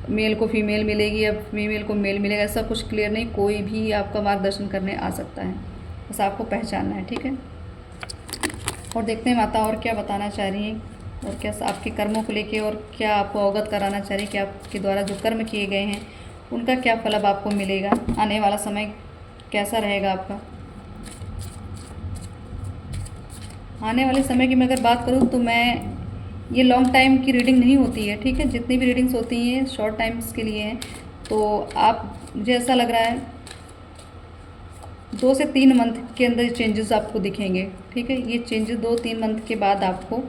[SPEAKER 1] मेल को फीमेल मिलेगी या फीमेल को मेल मिलेगा, ऐसा कुछ क्लियर नहीं। कोई भी आपका मार्गदर्शन करने आ सकता है, बस आपको पहचानना है, ठीक है। और देखते हैं माता और क्या बताना चाह रही हैं और क्या आपके कर्मों को लेके और क्या आपको अवगत कराना चाह रही है कि आपके द्वारा जो कर्म किए गए हैं उनका क्या फल अब आपको मिलेगा, आने वाला समय कैसा रहेगा आपका। आने वाले समय की मैं अगर बात करूँ तो मैं ये लॉन्ग टाइम की रीडिंग नहीं होती है, ठीक है। जितनी भी रीडिंग्स होती हैं शॉर्ट टाइम्स के लिए हैं। तो आप मुझे ऐसा लग रहा है 2 से 3 मंथ के अंदर चेंजेस आपको दिखेंगे, ठीक है। ये चेंजेस 2-3 मंथ के बाद आपको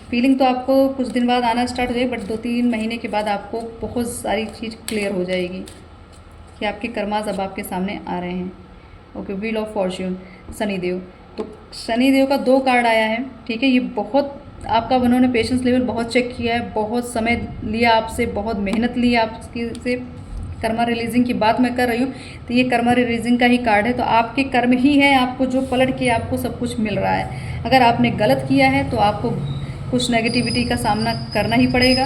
[SPEAKER 1] फीलिंग तो आपको कुछ दिन बाद आना स्टार्ट हो जाएगी, बट 2-3 महीने के बाद आपको बहुत सारी चीज़ क्लियर हो जाएगी कि आपके कर्मास अब आपके सामने आ रहे हैं। Okay, wheel of Fortune, Shanidev. तो शनिदेव का 2 कार्ड आया है, ठीक है। ये बहुत आपका उन्होंने पेशेंस लेवल बहुत चेक किया है, बहुत समय लिया आपसे, बहुत मेहनत ली आपकी से। कर्मा रिलीजिंग की बात मैं कर रही हूँ तो ये कर्मा रिलीजिंग का ही कार्ड है। तो आपके कर्म ही है आपको जो पलट के आपको सब कुछ मिल रहा है। अगर आपने गलत किया है तो आपको कुछ नेगेटिविटी का सामना करना ही पड़ेगा,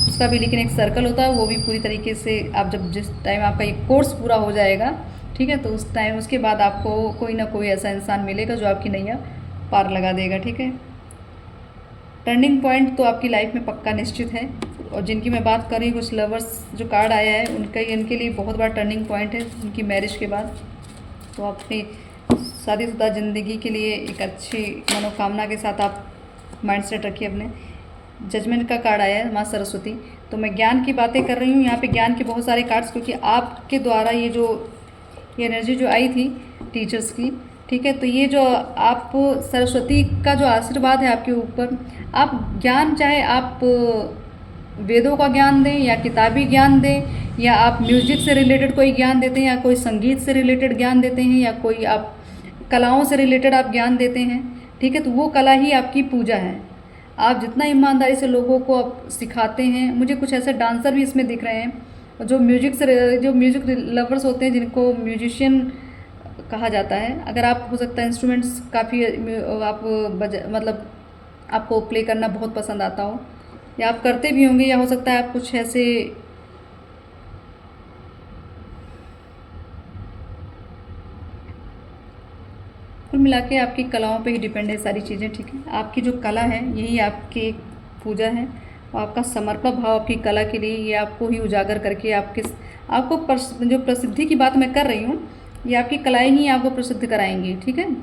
[SPEAKER 1] उसका भी लेकिन एक सर्कल होता है, वो भी पूरी तरीके से आप जब जिस टाइम आपका ये कोर्स पूरा हो जाएगा, ठीक है, तो उस टाइम उसके बाद आपको कोई ना कोई ऐसा इंसान मिलेगा जो आपकी नैया पार लगा देगा, ठीक है। टर्निंग पॉइंट तो आपकी लाइफ में पक्का निश्चित है। और जिनकी मैं बात कर रही हूँ, कुछ लवर्स जो कार्ड आया है उनका इनके लिए बहुत बड़ा टर्निंग पॉइंट है उनकी मैरिज के बाद। तो अपनी शादीशुदा ज़िंदगी के लिए एक अच्छी मनोकामना के साथ आप माइंडसेट रखिए अपने। जजमेंट का कार्ड आया है माँ सरस्वती। तो मैं ज्ञान की बातें कर रही हूँ यहाँ पे, ज्ञान के बहुत सारे कार्ड्स, क्योंकि आपके द्वारा ये एनर्जी जो आई थी टीचर्स की, ठीक है। तो ये जो आप सरस्वती का जो आशीर्वाद है आपके ऊपर, आप ज्ञान चाहे आप वेदों का ज्ञान दें या किताबी ज्ञान दें या आप म्यूजिक से रिलेटेड कोई ज्ञान देते हैं या कोई संगीत से रिलेटेड ज्ञान देते हैं या कोई आप कलाओं से रिलेटेड आप ज्ञान देते हैं, ठीक है, तो वो कला ही आपकी पूजा है। आप जितना ईमानदारी से लोगों को आप सिखाते हैं, मुझे कुछ ऐसे डांसर भी इसमें दिख रहे हैं जो म्यूजिक लवर्स होते हैं, जिनको म्यूजिशियन कहा जाता है। अगर आप हो सकता है इंस्ट्रूमेंट्स काफ़ी आप मतलब आपको प्ले करना बहुत पसंद आता हो या आप करते भी होंगे, या हो सकता है आप कुछ ऐसे मिला के आपकी कलाओं पे ही डिपेंड है सारी चीज़ें, ठीक है। आपकी जो कला है यही आपकी एक पूजा है, और आपका समर्पण भाव आपकी कला के लिए ये आपको ही उजागर करके आपको जो प्रसिद्धि की बात मैं कर रही हूँ, ये आपकी कलाएं ही आपको प्रसिद्ध कराएंगी, ठीक है।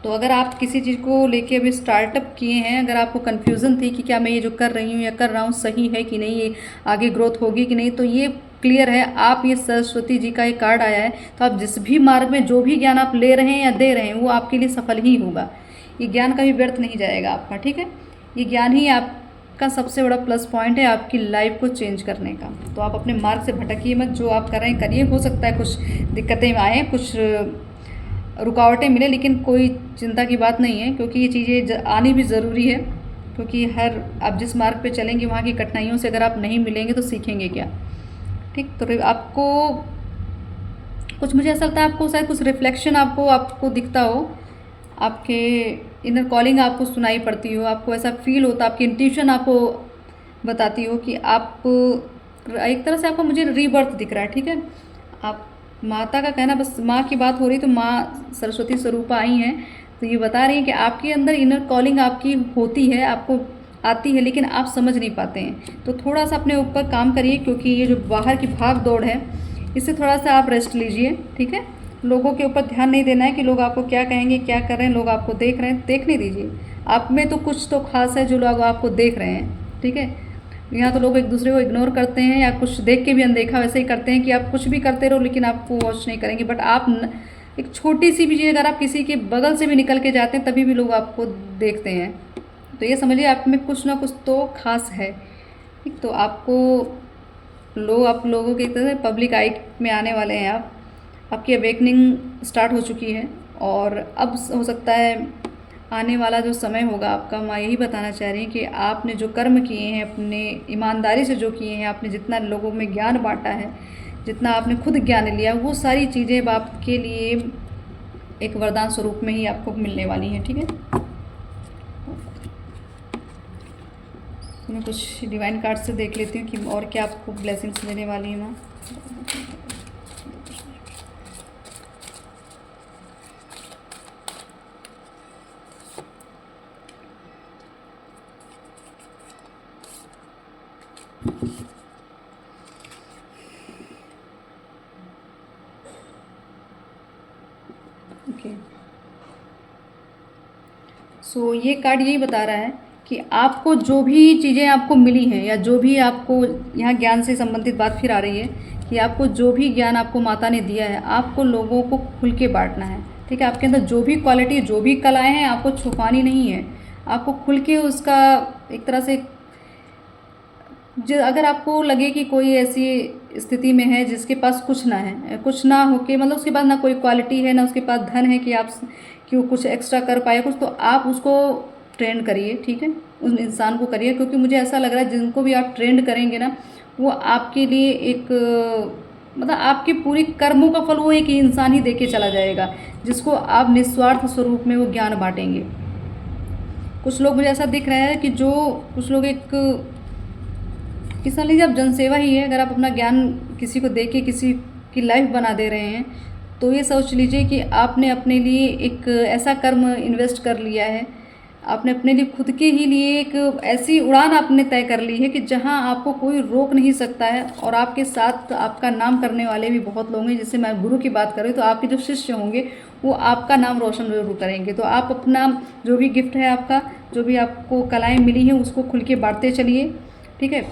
[SPEAKER 1] तो अगर आप किसी चीज़ को लेके अभी स्टार्टअप किए हैं, अगर आपको कन्फ्यूज़न थी कि क्या मैं ये जो कर रही हूँ या कर रहा हूँ सही है कि नहीं, ये आगे ग्रोथ होगी कि नहीं, तो ये क्लियर है। आप ये सरस्वती जी का एक कार्ड आया है, तो आप जिस भी मार्ग में जो भी ज्ञान आप ले रहे हैं या दे रहे हैं वो आपके लिए सफल ही होगा। ये ज्ञान कभी व्यर्थ नहीं जाएगा आपका, ठीक है। ये ज्ञान ही आपका सबसे बड़ा प्लस पॉइंट है आपकी लाइफ को चेंज करने का। तो आप अपने मार्ग से भटकिए मत, जो आप कर रहे हैं करिए। हो सकता है कुछ दिक्कतें आए, कुछ रुकावटें मिले, लेकिन कोई चिंता की बात नहीं है, क्योंकि ये चीज़ें आनी भी ज़रूरी है। क्योंकि आप जिस मार्ग पे चलेंगे वहाँ की कठिनाइयों से अगर आप नहीं मिलेंगे तो सीखेंगे क्या, ठीक। तो आपको कुछ, मुझे ऐसा लगता है आपको शायद कुछ रिफ्लेक्शन आपको दिखता हो, आपके इनर कॉलिंग आपको सुनाई पड़ती हो, आपको ऐसा फील होता, आपकी इंट्यूशन आपको बताती हो कि आप एक तरह से आपको, मुझे रीबर्थ दिख रहा है, ठीक है। आप माता का कहना, बस माँ की बात हो रही तो माँ सरस्वती स्वरूपा आई हैं, तो ये बता रही हैं कि आपके अंदर इनर कॉलिंग आपकी होती है, आपको आती है, लेकिन आप समझ नहीं पाते हैं। तो थोड़ा सा अपने ऊपर काम करिए, क्योंकि ये जो बाहर की भाग दौड़ है इससे थोड़ा सा आप रेस्ट लीजिए, ठीक है। लोगों के ऊपर ध्यान नहीं देना है कि लोग आपको क्या कहेंगे, क्या कर रहे हैं, लोग आपको देख रहे हैं, देखने दीजिए। आप में तो कुछ तो खास है जो लोग आपको देख रहे हैं, ठीक है। यहाँ तो लोग एक दूसरे को इग्नोर करते हैं या कुछ देख के भी अनदेखा वैसे ही करते हैं कि आप कुछ भी करते रहो लेकिन आपको वॉच नहीं करेंगे। बट आप एक छोटी सी भी चीज़ अगर आप किसी के बगल से भी निकल के जाते हैं तभी भी लोग आपको देखते हैं, तो ये समझिए आप में कुछ ना कुछ तो खास है, ठीक। तो आपको आप लोगों की तरह पब्लिक आई में आने वाले हैं। आपकी अवेकनिंग स्टार्ट हो चुकी है, और अब हो सकता है आने वाला जो समय होगा आपका, मैं यही बताना चाह रही हूँ कि आपने जो कर्म किए हैं, अपने ईमानदारी से जो किए हैं, आपने जितना लोगों में ज्ञान बांटा है, जितना आपने खुद ज्ञान लिया, वो सारी चीज़ें अब आपके लिए एक वरदान स्वरूप में ही आपको मिलने वाली हैं, ठीक है। तो मैं कुछ डिवाइन कार्ड से देख लेती हूँ कि और क्या आपको ब्लेसिंग्स देने वाली है माँ। ओके, सो ये कार्ड यही बता रहा है कि आपको जो भी चीज़ें आपको मिली हैं, या जो भी आपको यहाँ ज्ञान से संबंधित बात फिर आ रही है कि आपको जो भी ज्ञान आपको माता ने दिया है, आपको लोगों को खुल के बांटना है, ठीक है। आपके अंदर जो भी क्वालिटी, जो भी कलाएं हैं, आपको छुपानी नहीं है, आपको खुल के उसका एक तरह से, अगर आपको लगे कि कोई ऐसी स्थिति में है जिसके पास कुछ ना है, कुछ ना हो के, मतलब उसके पास ना कोई क्वालिटी है, ना उसके पास धन है कि वो कुछ एक्स्ट्रा कर पाए कुछ, तो आप उसको ट्रेंड करिए, ठीक है। उस इंसान को करिए, क्योंकि मुझे ऐसा लग रहा है जिनको भी आप ट्रेंड करेंगे ना, वो आपके लिए एक मतलब आपकी पूरी कर्मों का फल वो एक ही इंसान ही देके चला जाएगा, जिसको आप निस्वार्थ स्वरूप में वो ज्ञान बांटेंगे। कुछ लोग, मुझे ऐसा दिख रहा है कि जो कुछ लोग मान लीजिए आप जनसेवा ही है, अगर आप अपना ज्ञान किसी को दे के किसी की लाइफ बना दे रहे हैं, तो ये सोच लीजिए कि आपने अपने लिए एक ऐसा कर्म इन्वेस्ट कर लिया है, आपने अपने लिए खुद के ही लिए एक ऐसी उड़ान आपने तय कर ली है कि जहां आपको कोई रोक नहीं सकता है। और आपके साथ आपका नाम करने वाले भी बहुत लोग हैं। जैसे मैं गुरु की बात करूँ तो आपके जो शिष्य होंगे वो आपका नाम रोशन जरूर करेंगे। तो आप अपना जो भी गिफ्ट है, आपका जो भी आपको कलाएँ मिली हैं, उसको खुल के बांटते चलिए, ठीक है।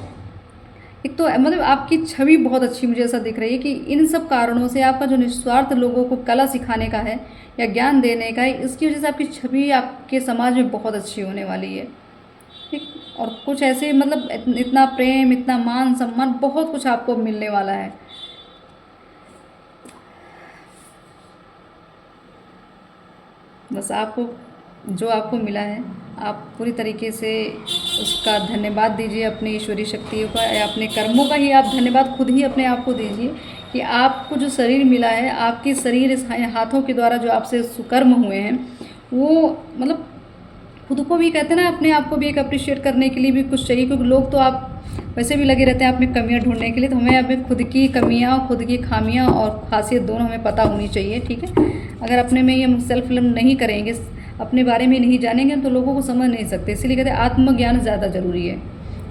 [SPEAKER 1] एक तो मतलब आपकी छवि बहुत अच्छी मुझे ऐसा दिख रही है कि इन सब कारणों से आपका जो निस्वार्थ लोगों को कला सिखाने का है या ज्ञान देने का है, इसकी वजह से आपकी छवि आपके समाज में बहुत अच्छी होने वाली है, ठीक। और कुछ ऐसे मतलब इतना प्रेम, इतना मान सम्मान, बहुत कुछ आपको मिलने वाला है। बस आपको जो आपको मिला है, आप पूरी तरीके से उसका धन्यवाद दीजिए, अपनी ईश्वरीय शक्तियों का या अपने कर्मों का ही आप धन्यवाद खुद ही अपने आप को दीजिए कि आपको जो शरीर मिला है, आपके शरीर इस हाथों के द्वारा जो आपसे सुकर्म हुए हैं, वो मतलब खुद को भी कहते हैं ना, अपने आप को भी एक अप्रिशिएट करने के लिए भी कुछ चाहिए। क्योंकि लोग तो आप वैसे भी लगे रहते हैं आप में कमियां ढूंढने के लिए, तो हमें अपने खुद की कमियां, खुद की खामियां और खासियत दोनों हमें पता होनी चाहिए, ठीक है। अगर अपने में ये हम सेल्फ लर्न नहीं करेंगे, अपने बारे में नहीं जानेंगे तो लोगों को समझ नहीं सकते। इसीलिए कहते हैं आत्मज्ञान ज़्यादा ज़रूरी है।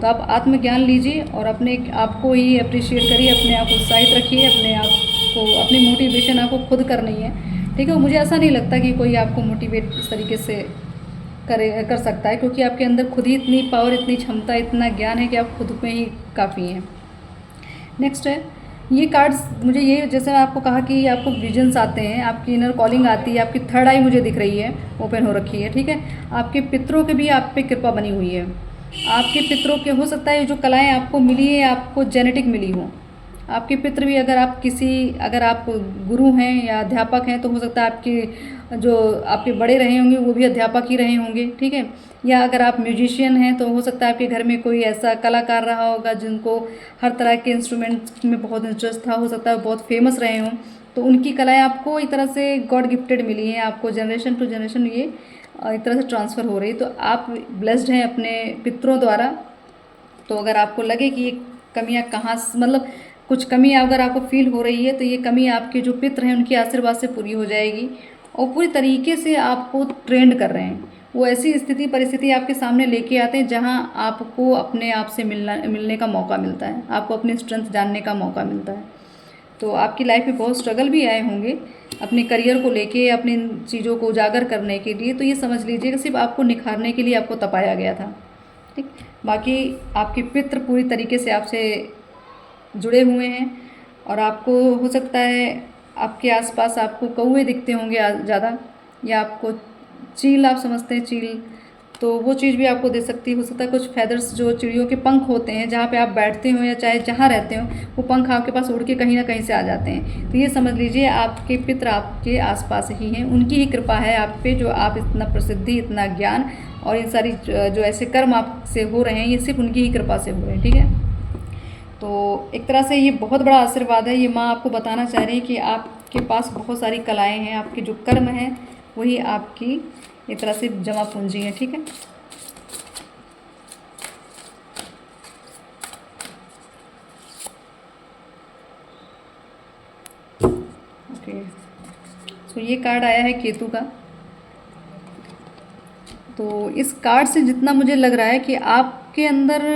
[SPEAKER 1] तो आप आत्मज्ञान लीजिए और अपने आप को ही अप्रिशिएट करिए, अपने आप को उत्साहित रखिए, अपने आप को, अपनी मोटिवेशन आपको खुद करनी है, ठीक है। मुझे ऐसा नहीं लगता कि कोई आपको मोटिवेट इस तरीके से कर सकता है, क्योंकि आपके अंदर खुद ही इतनी पावर, इतनी क्षमता, इतना ज्ञान है कि आप खुद में ही काफ़ी हैं। नेक्स्ट है ये कार्ड्स, मुझे ये जैसे मैं आपको कहा कि आपको विजन्स आते हैं, आपकी इनर कॉलिंग आती है, आपकी थर्ड आई मुझे दिख रही है, ओपन हो रखी है, ठीक है। आपके पितरों की भी आप पे कृपा बनी हुई है। आपके पितरों के हो सकता है जो कलाएं आपको मिली है आपको जेनेटिक मिली हो। आपके पितृ भी अगर आप गुरु हैं या अध्यापक हैं तो हो सकता है आपके जो आपके बड़े रहे होंगे वो भी अध्यापक ही रहे होंगे, ठीक है। या अगर आप म्यूजिशियन हैं तो हो सकता है आपके घर में कोई ऐसा कलाकार रहा होगा जिनको हर तरह के इंस्ट्रूमेंट में बहुत इंटरेस्ट था, हो सकता है बहुत फेमस रहे हों, तो उनकी कलाएं आपको एक तरह से गॉड गिफ्टेड मिली हैं, आपको जनरेशन टू जनरेशन ये एक तरह से ट्रांसफ़र हो रही। तो आप ब्लेस्ड हैं अपने पितरों द्वारा। तो अगर आपको लगे कि ये कमियां कहाँ मतलब कुछ कमी अगर आपको फील हो रही है तो ये कमी आपके जो पितर हैं उनके आशीर्वाद से पूरी हो जाएगी और पूरी तरीके से आपको ट्रेंड कर रहे हैं। वो ऐसी स्थिति परिस्थिति आपके सामने लेके आते हैं जहां आपको अपने आप से मिलने का मौका मिलता है, आपको अपनी स्ट्रेंथ जानने का मौका मिलता है। तो आपकी लाइफ में बहुत स्ट्रगल भी आए होंगे अपने करियर को लेके, अपनी चीज़ों को उजागर करने के लिए, तो ये समझ लीजिए कि सिर्फ आपको निखारने के लिए आपको तपाया गया था, ठीक। बाकी आपके पितृ पूरी तरीके से आपसे जुड़े हुए हैं और आपको हो सकता है आपके आसपास आपको कौवे दिखते होंगे ज़्यादा, या आपको चील, आप समझते हैं चील, तो वो चीज़ भी आपको दे सकती हो सकता है। कुछ फैदर्स जो चिड़ियों के पंख होते हैं जहाँ पे आप बैठते हो या चाहे जहाँ रहते हो वो पंख आपके पास उड़ के कहीं ना कहीं से आ जाते हैं। तो ये समझ लीजिए आपके पितर आपके आसपास ही हैं, उनकी ही कृपा है आप पे, जो आप इतना प्रसिद्धि, इतना ज्ञान और ये सारी जो ऐसे कर्म आपसे हो रहे हैं ये सिर्फ उनकी ही कृपा से हो रहे हैं, ठीक है। तो एक तरह से ये बहुत बड़ा आशीर्वाद है। ये माँ आपको बताना चाह रही है कि आपके पास बहुत सारी कलाएँ हैं, आपके जो कर्म हैं वही आपकी एक तरह से जमा पूंजी है, ठीक है। ओके, तो ये कार्ड आया है केतु का। तो इस कार्ड से जितना मुझे लग रहा है कि आपके अंदर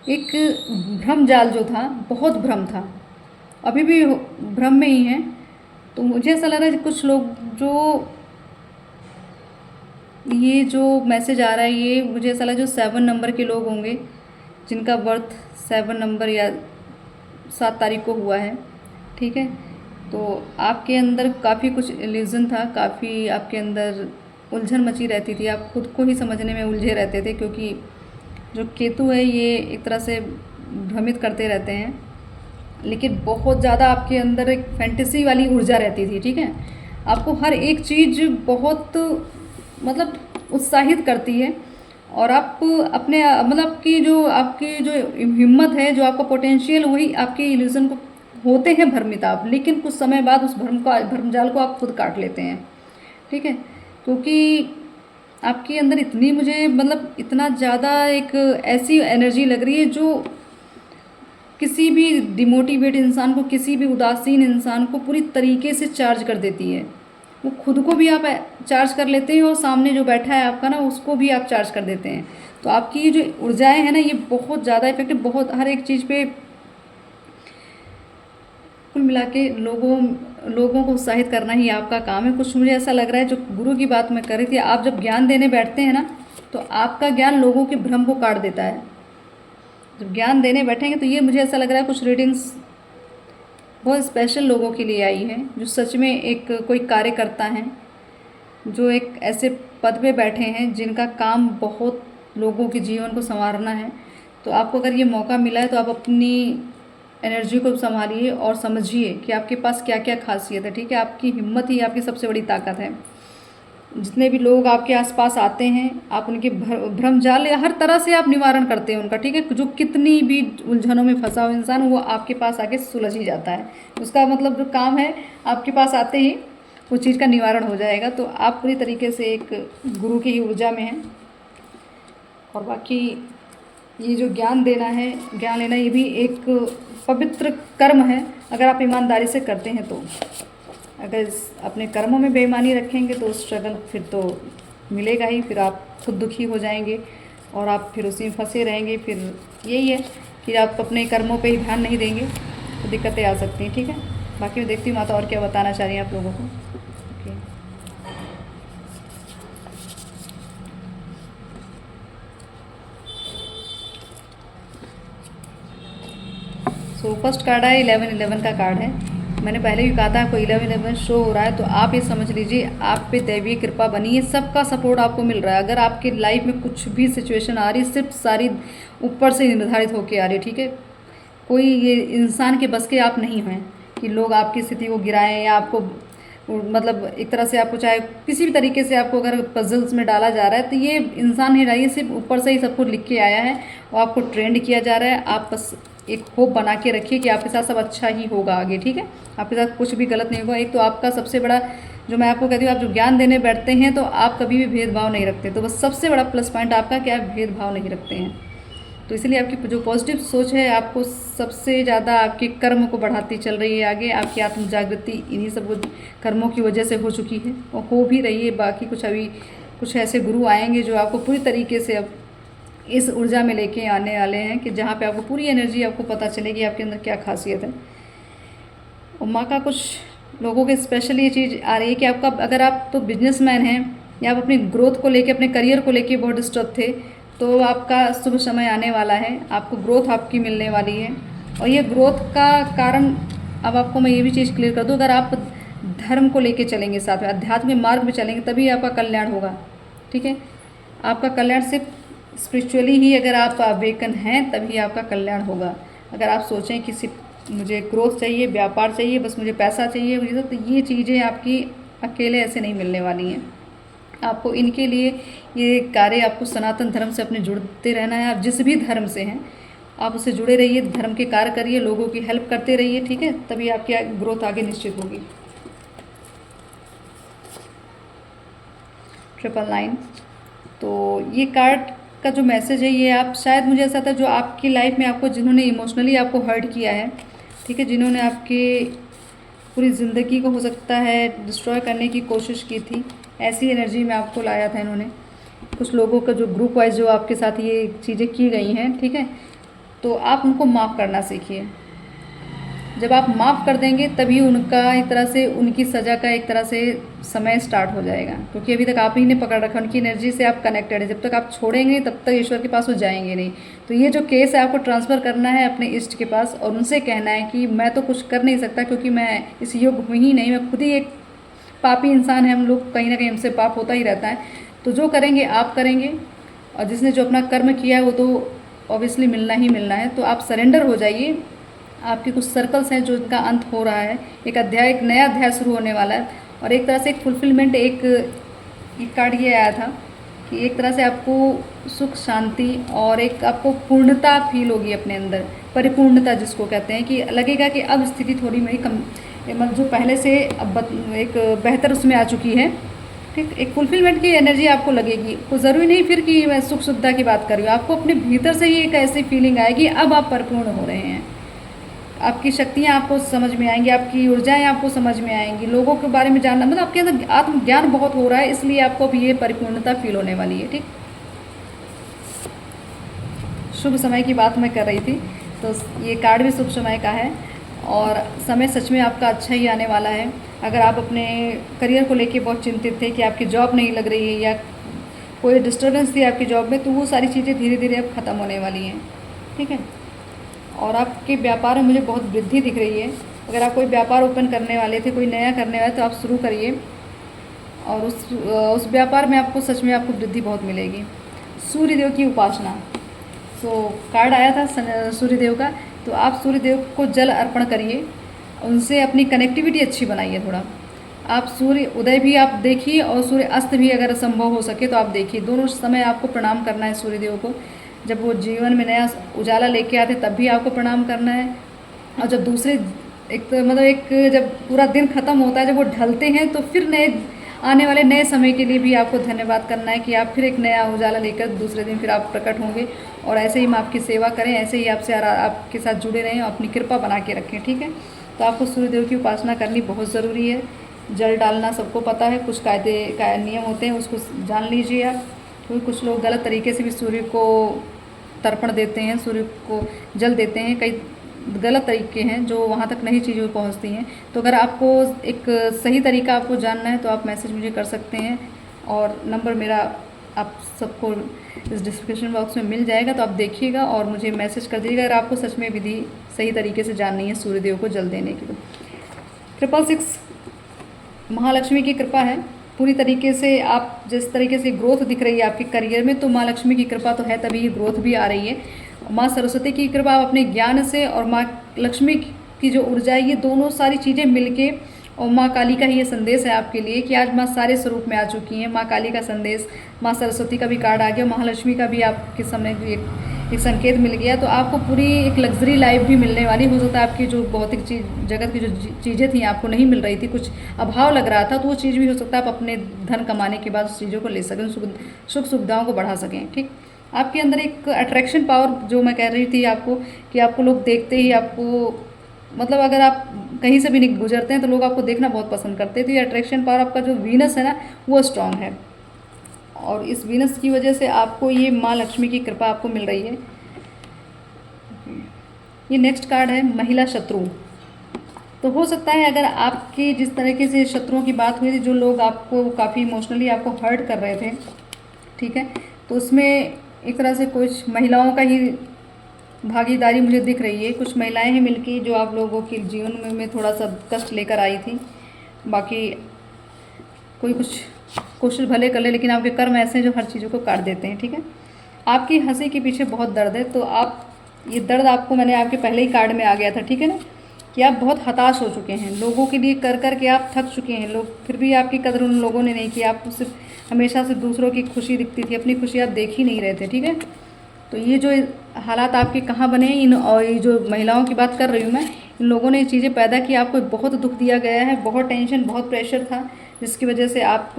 [SPEAKER 1] एक भ्रम जाल जो था, बहुत भ्रम था, अभी भी भ्रम में ही है। तो मुझे ऐसा लग रहा है कि कुछ लोग ये जो मैसेज आ रहा है ये मुझे ऐसा लगा जो 7 नंबर के लोग होंगे जिनका बर्थ 7 नंबर या 7 तारीख को हुआ है, ठीक है। तो आपके अंदर काफ़ी कुछ इल्यूज़न था, काफ़ी आपके अंदर उलझन मची रहती थी, आप खुद को ही समझने में उलझे रहते थे, क्योंकि जो केतु है ये एक तरह से भ्रमित करते रहते हैं, लेकिन बहुत ज़्यादा आपके अंदर एक फैंटेसी वाली ऊर्जा रहती थी, ठीक है। आपको हर एक चीज़ बहुत मतलब उत्साहित करती है और आप अपने मतलब कि जो आपकी जो हिम्मत है, जो आपका पोटेंशियल, वही आपके इल्यूज़न को होते हैं भ्रमित आप, लेकिन कुछ समय बाद उस भ्रमजाल को आप खुद काट लेते हैं, ठीक है। क्योंकि आपके अंदर इतनी मुझे मतलब इतना ज़्यादा एक ऐसी एनर्जी लग रही है जो किसी भी डिमोटिवेट इंसान को, किसी भी उदासीन इंसान को पूरी तरीके से चार्ज कर देती है। वो खुद को भी आप चार्ज कर लेते हैं और सामने जो बैठा है आपका ना उसको भी आप चार्ज कर देते हैं। तो आपकी ये जो ऊर्जाएं हैं ना ये बहुत ज़्यादा इफेक्टिव, बहुत हर एक चीज़ पे कुल मिला के लोगों को उत्साहित करना ही आपका काम है। कुछ मुझे ऐसा लग रहा है, जो गुरु की बात मैं कर रही थी, आप जब ज्ञान देने बैठते हैं ना तो आपका ज्ञान लोगों के भ्रम को काट देता है। जब ज्ञान देने बैठेंगे तो ये मुझे ऐसा लग रहा है कुछ रीडिंग्स बहुत स्पेशल लोगों के लिए आई हैं, जो सच में एक कोई कार्य करता है, जो एक ऐसे पद पे बैठे हैं जिनका काम बहुत लोगों के जीवन को संवारना है। तो आपको अगर ये मौका मिला है तो आप अपनी एनर्जी को संभालिए और समझिए कि आपके पास क्या क्या खासियत है, ठीक है। आपकी हिम्मत ही आपकी सबसे बड़ी ताकत है। जितने भी लोग आपके आसपास आते हैं आप उनके भ्रम जाल या हर तरह से आप निवारण करते हैं उनका, ठीक है। जो कितनी भी उलझनों में फंसा हुआ इंसान वो आपके पास आके सुलझ ही जाता है। उसका मतलब जो काम है आपके पास आते ही उस चीज़ का निवारण हो जाएगा। तो आप पूरी तरीके से एक गुरु की ही ऊर्जा में हैं। और बाकी ये जो ज्ञान देना है, ज्ञान लेना, ये भी एक पवित्र कर्म है अगर आप ईमानदारी से करते हैं तो। अगर अपने कर्मों में बेईमानी रखेंगे तो स्ट्रगल फिर तो मिलेगा ही, फिर आप खुद दुखी हो जाएंगे और आप फिर उसी में फंसे रहेंगे। फिर यही है कि आप अपने कर्मों पे ही ध्यान नहीं देंगे तो दिक्कतें आ सकती हैं। ठीक है, बाकी मैं देखती हूँ माता और क्या बताना चाह रही हैं आप लोगों को। ओके, सो फर्स्ट कार्ड है 11-11 का कार्ड है। मैंने पहले भी कहा था आपको 11-11 शो हो रहा है, तो आप ये समझ लीजिए आप पे दैवीय कृपा बनी है, सबका सपोर्ट आपको मिल रहा है। अगर आपकी लाइफ में कुछ भी सिचुएशन आ रही है सिर्फ सारी ऊपर से निर्धारित होकर आ रही है। ठीक है, कोई ये इंसान के बस के आप नहीं हैं कि लोग आपकी स्थिति को गिराएं या आपको मतलब एक तरह से आपको चाहे किसी भी तरीके से आपको अगर पजल्स में डाला जा रहा है तो ये इंसान नहीं रहा, ये सिर्फ ऊपर से ही सब कुछ लिख के आया है और आपको ट्रेंड किया जा रहा है। आप बस एक होप बना के रखिए कि आपके साथ सब अच्छा ही होगा आगे। ठीक है, आपके साथ कुछ भी गलत नहीं होगा। एक तो आपका सबसे बड़ा जो मैं आपको कहती हूँ, आप जो ज्ञान देने बैठते हैं तो आप कभी भी भेदभाव नहीं रखते, तो बस सबसे बड़ा प्लस पॉइंट आपका कि आप भेदभाव नहीं रखते हैं। तो इसलिए आपकी जो पॉजिटिव सोच है आपको सबसे ज़्यादा आपके कर्म को बढ़ाती चल रही है आगे। आपकी आत्म जागृति इन्हीं सब कर्मों की वजह से हो चुकी है और हो भी रही है। बाकी कुछ अभी कुछ ऐसे गुरु आएंगे जो आपको पूरी तरीके से अब इस ऊर्जा में लेके आने वाले हैं कि जहाँ पे आपको पूरी एनर्जी आपको पता चलेगी आपके अंदर क्या खासियत है। और माँ का कुछ लोगों के स्पेशल ये चीज़ आ रही है कि आपका अगर आप तो बिजनेसमैन हैं या आप अपनी ग्रोथ को लेके अपने करियर को लेके बहुत डिस्टर्ब थे तो आपका शुभ समय आने वाला है, आपको ग्रोथ आपकी मिलने वाली है। और ये ग्रोथ का कारण अब आपको मैं ये भी चीज़ क्लियर कर दूँ, अगर आप धर्म को लेके चलेंगे साथ में आध्यात्मिक मार्ग में चलेंगे तभी आपका कल्याण होगा। ठीक है, आपका कल्याण सिर्फ स्पिरिचुअली ही अगर आप अवेकन हैं तभी आपका कल्याण होगा। अगर आप सोचें कि सिर्फ मुझे ग्रोथ चाहिए, व्यापार चाहिए, बस मुझे पैसा चाहिए, मुझे तो ये चीज़ें आपकी अकेले ऐसे नहीं मिलने वाली हैं। आपको इनके लिए ये कार्य आपको सनातन धर्म से अपने जुड़ते रहना है। आप जिस भी धर्म से हैं आप उससे जुड़े रहिए, धर्म के कार्य करिए, लोगों की हेल्प करते रहिए। ठीक है, तभी आपकी ग्रोथ आगे निश्चित होगी। 999, तो ये कार्ड का जो मैसेज है ये आप शायद मुझे ऐसा था जो आपकी लाइफ में आपको जिन्होंने इमोशनली आपको हर्ट किया है, ठीक है, जिन्होंने आपके पूरी ज़िंदगी को हो सकता है डिस्ट्रॉय करने की कोशिश की थी, ऐसी एनर्जी में आपको लाया था इन्होंने। कुछ लोगों का जो ग्रुप वाइज जो आपके साथ ये चीज़ें की गई हैं, ठीक है, तो आप उनको माफ़ करना सीखिए। जब आप माफ़ कर देंगे तभी उनका एक तरह से उनकी सज़ा का एक तरह से समय स्टार्ट हो जाएगा, क्योंकि अभी तक आप ही ने पकड़ रखा, उनकी एनर्जी से आप कनेक्टेड है। जब तक आप छोड़ेंगे तब तक ईश्वर के पास वो जाएंगे नहीं। तो ये जो केस है आपको ट्रांसफ़र करना है अपने इष्ट के पास और उनसे कहना है कि मैं तो कुछ कर नहीं सकता क्योंकि मैं इस योग्य हूँ ही नहीं, मैं खुद ही एक पापी इंसान है। हम लोग कहीं ना कहीं हमसे पाप होता ही रहता है। तो जो करेंगे आप करेंगे और जिसने जो अपना कर्म किया है वो तो ऑब्वियसली मिलना ही मिलना है। तो आप सरेंडर हो जाइए। आपके कुछ सर्कल्स हैं जो इनका अंत हो रहा है, एक अध्याय, एक नया अध्याय शुरू होने वाला है और एक तरह से एक फुलफिलमेंट, एक कार्ड ये आया था कि एक तरह से आपको सुख शांति और एक आपको पूर्णता फील होगी अपने अंदर, परिपूर्णता जिसको कहते हैं, कि लगेगा कि अब स्थिति थोड़ी मेरी कम मतलब जो पहले से अब एक बेहतर उसमें आ चुकी है। ठीक, एक फुलफिलमेंट की एनर्जी आपको लगेगी। तो ज़रूरी नहीं फिर कि मैं सुख सुविधा की बात कर रही हूँ, आपको अपने भीतर से ही एक ऐसी फीलिंग आएगी अब आप परिपूर्ण हो रहे हैं। आपकी शक्तियाँ आपको समझ में आएंगी, आपकी ऊर्जाएं आपको समझ में आएंगी, लोगों के बारे में जानना, मतलब आपके अंदर आत्मज्ञान बहुत हो रहा है, इसलिए आपको अब ये परिपूर्णता फील होने वाली है। ठीक, शुभ समय की बात मैं कर रही थी, तो ये कार्ड भी शुभ समय का है और समय सच में आपका अच्छा ही आने वाला है। अगर आप अपने करियर को लेके बहुत चिंतित थे कि आपकी जॉब नहीं लग रही है या कोई डिस्टर्बेंस थी आपकी जॉब में, तो वो सारी चीज़ें धीरे धीरे अब ख़त्म होने वाली हैं। ठीक है, और आपके व्यापार में मुझे बहुत वृद्धि दिख रही है। अगर आप कोई व्यापार ओपन करने वाले थे, कोई नया करने वाले, तो आप शुरू करिए और उस व्यापार में आपको सच में आपको वृद्धि बहुत मिलेगी। सूर्यदेव की उपासना, तो कार्ड आया था सूर्यदेव का, तो आप सूर्यदेव को जल अर्पण करिए, उनसे अपनी कनेक्टिविटी अच्छी बनाइए थोड़ा। आप सूर्य उदय भी आप देखिए और सूर्य अस्त भी अगर संभव हो सके तो आप देखिए। दोनों समय आपको प्रणाम करना है सूर्यदेव को। जब वो जीवन में नया उजाला लेके आते तब भी आपको प्रणाम करना है, और जब दूसरे जब पूरा दिन ख़त्म होता है, जब वो ढलते हैं, तो फिर नए आने वाले नए समय के लिए भी आपको धन्यवाद करना है कि आप फिर एक नया उजाला लेकर दूसरे दिन फिर आप प्रकट होंगे। और ऐसे ही हम आपकी सेवा करें, ऐसे ही आपसे आपके साथ जुड़े रहें और अपनी कृपा बना के रखें। ठीक है, तो आपको सूर्यदेव की उपासना करनी बहुत ज़रूरी है। जल डालना सबको पता है, कुछ कायदे का नियम होते हैं, उसको जान लीजिए आप। क्योंकि कुछ लोग गलत तरीके से भी सूर्य को तर्पण देते हैं, सूर्य को जल देते हैं। कई गलत तरीके हैं जो वहाँ तक नहीं चीज़ें पहुँचती हैं। तो अगर आपको एक सही तरीका आपको जानना है तो आप मैसेज मुझे कर सकते हैं, और नंबर मेरा आप सबको इस डिस्क्रिप्शन बॉक्स में मिल जाएगा, तो आप देखिएगा और मुझे मैसेज कर दीजिएगा अगर आपको सच में विधि सही तरीके से जाननी है सूर्यदेव को जल देने की। तो 666 महालक्ष्मी की कृपा है पूरी तरीके से। आप जिस तरीके से ग्रोथ दिख रही है आपके करियर में, तो माँ लक्ष्मी की कृपा तो है, तभी ये ग्रोथ भी आ रही है। माँ सरस्वती की कृपा आप अपने ज्ञान से, और माँ लक्ष्मी की जो ऊर्जा है, ये दोनों सारी चीज़ें मिलके, और माँ काली का ही ये संदेश है आपके लिए कि आज माँ सारे स्वरूप में आ चुकी हैं। माँ काली का संदेश, माँ सरस्वती का भी कार्ड आ गया, महालक्ष्मी का भी आपके सामने एक संकेत मिल गया। तो आपको पूरी एक लग्जरी लाइफ भी मिलने वाली। हो सकता है आपकी जो भौतिक चीज, जगत की जो चीज़ें थी आपको नहीं मिल रही थी, कुछ अभाव लग रहा था, तो वो चीज़ भी हो सकता है आप अपने धन कमाने के बाद उस चीज़ों को ले सकें, सुख सुविधाओं को बढ़ा सकें। ठीक, आपके अंदर एक अट्रैक्शन पावर, जो मैं कह रही थी आपको, कि आपको लोग देखते ही आपको, मतलब अगर आप कहीं से भी गुजरते हैं तो लोग आपको देखना बहुत पसंद करते हैं। तो ये अट्रैक्शन पावर आपका जो वीनस है ना, वो स्ट्रांग है, और इस वीनस की वजह से आपको ये माँ लक्ष्मी की कृपा आपको मिल रही है। ये नेक्स्ट कार्ड है महिला शत्रु। तो हो सकता है अगर आपकी जिस तरीके से शत्रुओं की बात हुई थी, जो लोग आपको काफ़ी इमोशनली आपको हर्ट कर रहे थे, ठीक है, तो उसमें एक तरह से कुछ महिलाओं का ही भागीदारी मुझे दिख रही है। कुछ महिलाएं हैं मिलके जो आप लोगों के जीवन में थोड़ा सा कष्ट लेकर आई थी। बाकी कोई कुछ कोशिश भले कर ले, लेकिन आपके कर्म ऐसे हैं जो हर चीज़ों को काट देते हैं। ठीक है, आपकी हंसी के पीछे बहुत दर्द है। तो आप, ये दर्द आपको, मैंने आपके पहले ही कार्ड में आ गया था, ठीक है ना, कि आप बहुत हताश हो चुके हैं, लोगों के लिए कर कर के आप थक चुके हैं। लोग फिर भी आपकी कदर उन लोगों ने नहीं की। आपको सिर्फ हमेशा से दूसरों की खुशी दिखती थी, अपनी खुशी आप देख ही नहीं रहे थे। ठीक है, तो ये जो हालात आपके कहाँ बने, इन, और ये जो महिलाओं की बात कर रही हूँ मैं, इन लोगों ने ये चीज़ें पैदा की, आपको बहुत दुख दिया गया है, बहुत टेंशन, बहुत प्रेशर था, जिसकी वजह से आप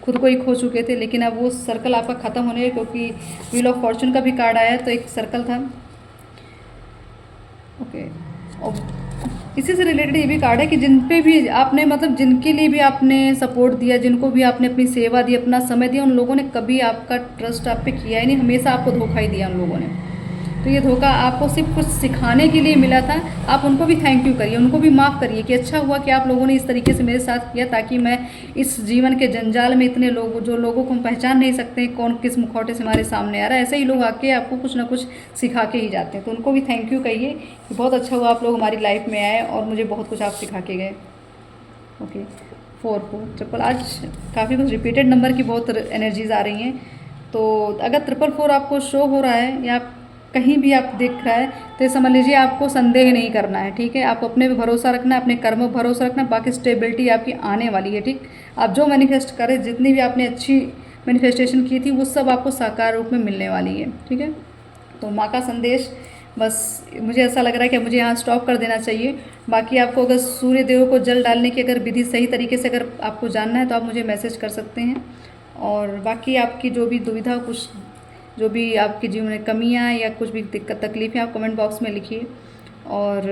[SPEAKER 1] खुद को ही खो चुके थे। लेकिन अब वो सर्कल आपका ख़त्म होने है, क्योंकि व्हील ऑफ फॉर्चून का भी कार्ड आया है, तो एक सर्कल था। ओके, और इसी से रिलेटेड ये भी कार्ड है कि जिन पे भी आपने, मतलब जिनके लिए भी आपने सपोर्ट दिया, जिनको भी आपने अपनी सेवा दी, अपना समय दिया, उन लोगों ने कभी आपका ट्रस्ट आप पे किया ही नहीं, हमेशा आपको धोखा ही दिया उन लोगों ने। तो ये धोखा आपको सिर्फ कुछ सिखाने के लिए मिला था। आप उनको भी थैंक यू करिए, उनको भी माफ़ करिए कि अच्छा हुआ कि आप लोगों ने इस तरीके से मेरे साथ किया, ताकि मैं इस जीवन के जंजाल में, इतने लोग, जो लोगों को हम पहचान नहीं सकते कौन किस मुखौटे से हमारे सामने आ रहा है, ऐसे ही लोग आके आपको कुछ ना कुछ सिखा के ही जाते हैं। तो उनको भी थैंक यू कहिए कि बहुत अच्छा हुआ आप लोग हमारी लाइफ में आए और मुझे बहुत कुछ आप सिखा के गए। ओके, 4 आज काफ़ी कुछ रिपीटेड नंबर की बहुत एनर्जीज आ रही हैं। तो अगर 4 आपको शो हो रहा है या कहीं भी आप देख रहा है, तो ये समझ लीजिए आपको संदेह नहीं करना है। ठीक है, आप अपने पे भरोसा रखना है, अपने कर्म पर भरोसा रखना, बाकी स्टेबिलिटी आपकी आने वाली है। ठीक, आप जो मैनिफेस्ट करें, जितनी भी आपने अच्छी मैनिफेस्टेशन की थी, वो सब आपको साकार रूप में मिलने वाली है। ठीक है, तो माँ का संदेश, बस मुझे ऐसा लग रहा है कि मुझे यहाँ स्टॉप कर देना चाहिए। बाकी आपको अगर सूर्य देव को जल डालने की अगर विधि सही तरीके से अगर आपको जानना है, तो आप मुझे मैसेज कर सकते हैं। और बाकी आपकी जो भी दुविधा, कुछ जो भी आपके जीवन में कमियां या कुछ भी दिक्कत तकलीफें, आप कमेंट बॉक्स में लिखिए। और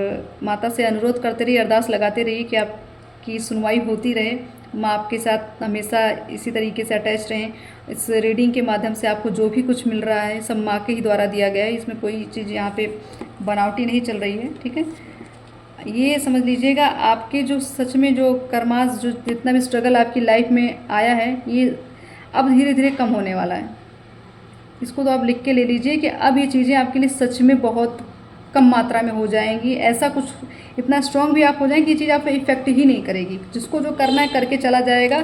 [SPEAKER 1] माता से अनुरोध करते रहिए, अरदास लगाते रहिए कि आपकी सुनवाई होती रहे, माँ आपके साथ हमेशा इसी तरीके से अटैच रहें। इस रीडिंग के माध्यम से आपको जो भी कुछ मिल रहा है, सब माँ के ही द्वारा दिया गया है, इसमें कोई चीज़ यहाँ पे बनावटी नहीं चल रही है। ठीक है, ये समझ लीजिएगा आपके जो सच में जो कर्मास, जो जितना भी स्ट्रगल आपकी लाइफ में आया है, ये अब धीरे धीरे कम होने वाला है। इसको तो आप लिख के ले लीजिए कि अब ये चीज़ें आपके लिए सच में बहुत कम मात्रा में हो जाएंगी। ऐसा कुछ इतना स्ट्रांग भी आप हो जाएंगे, ये चीज़ आप पे इफ़ेक्ट ही नहीं करेगी। जिसको जो करना है करके चला जाएगा,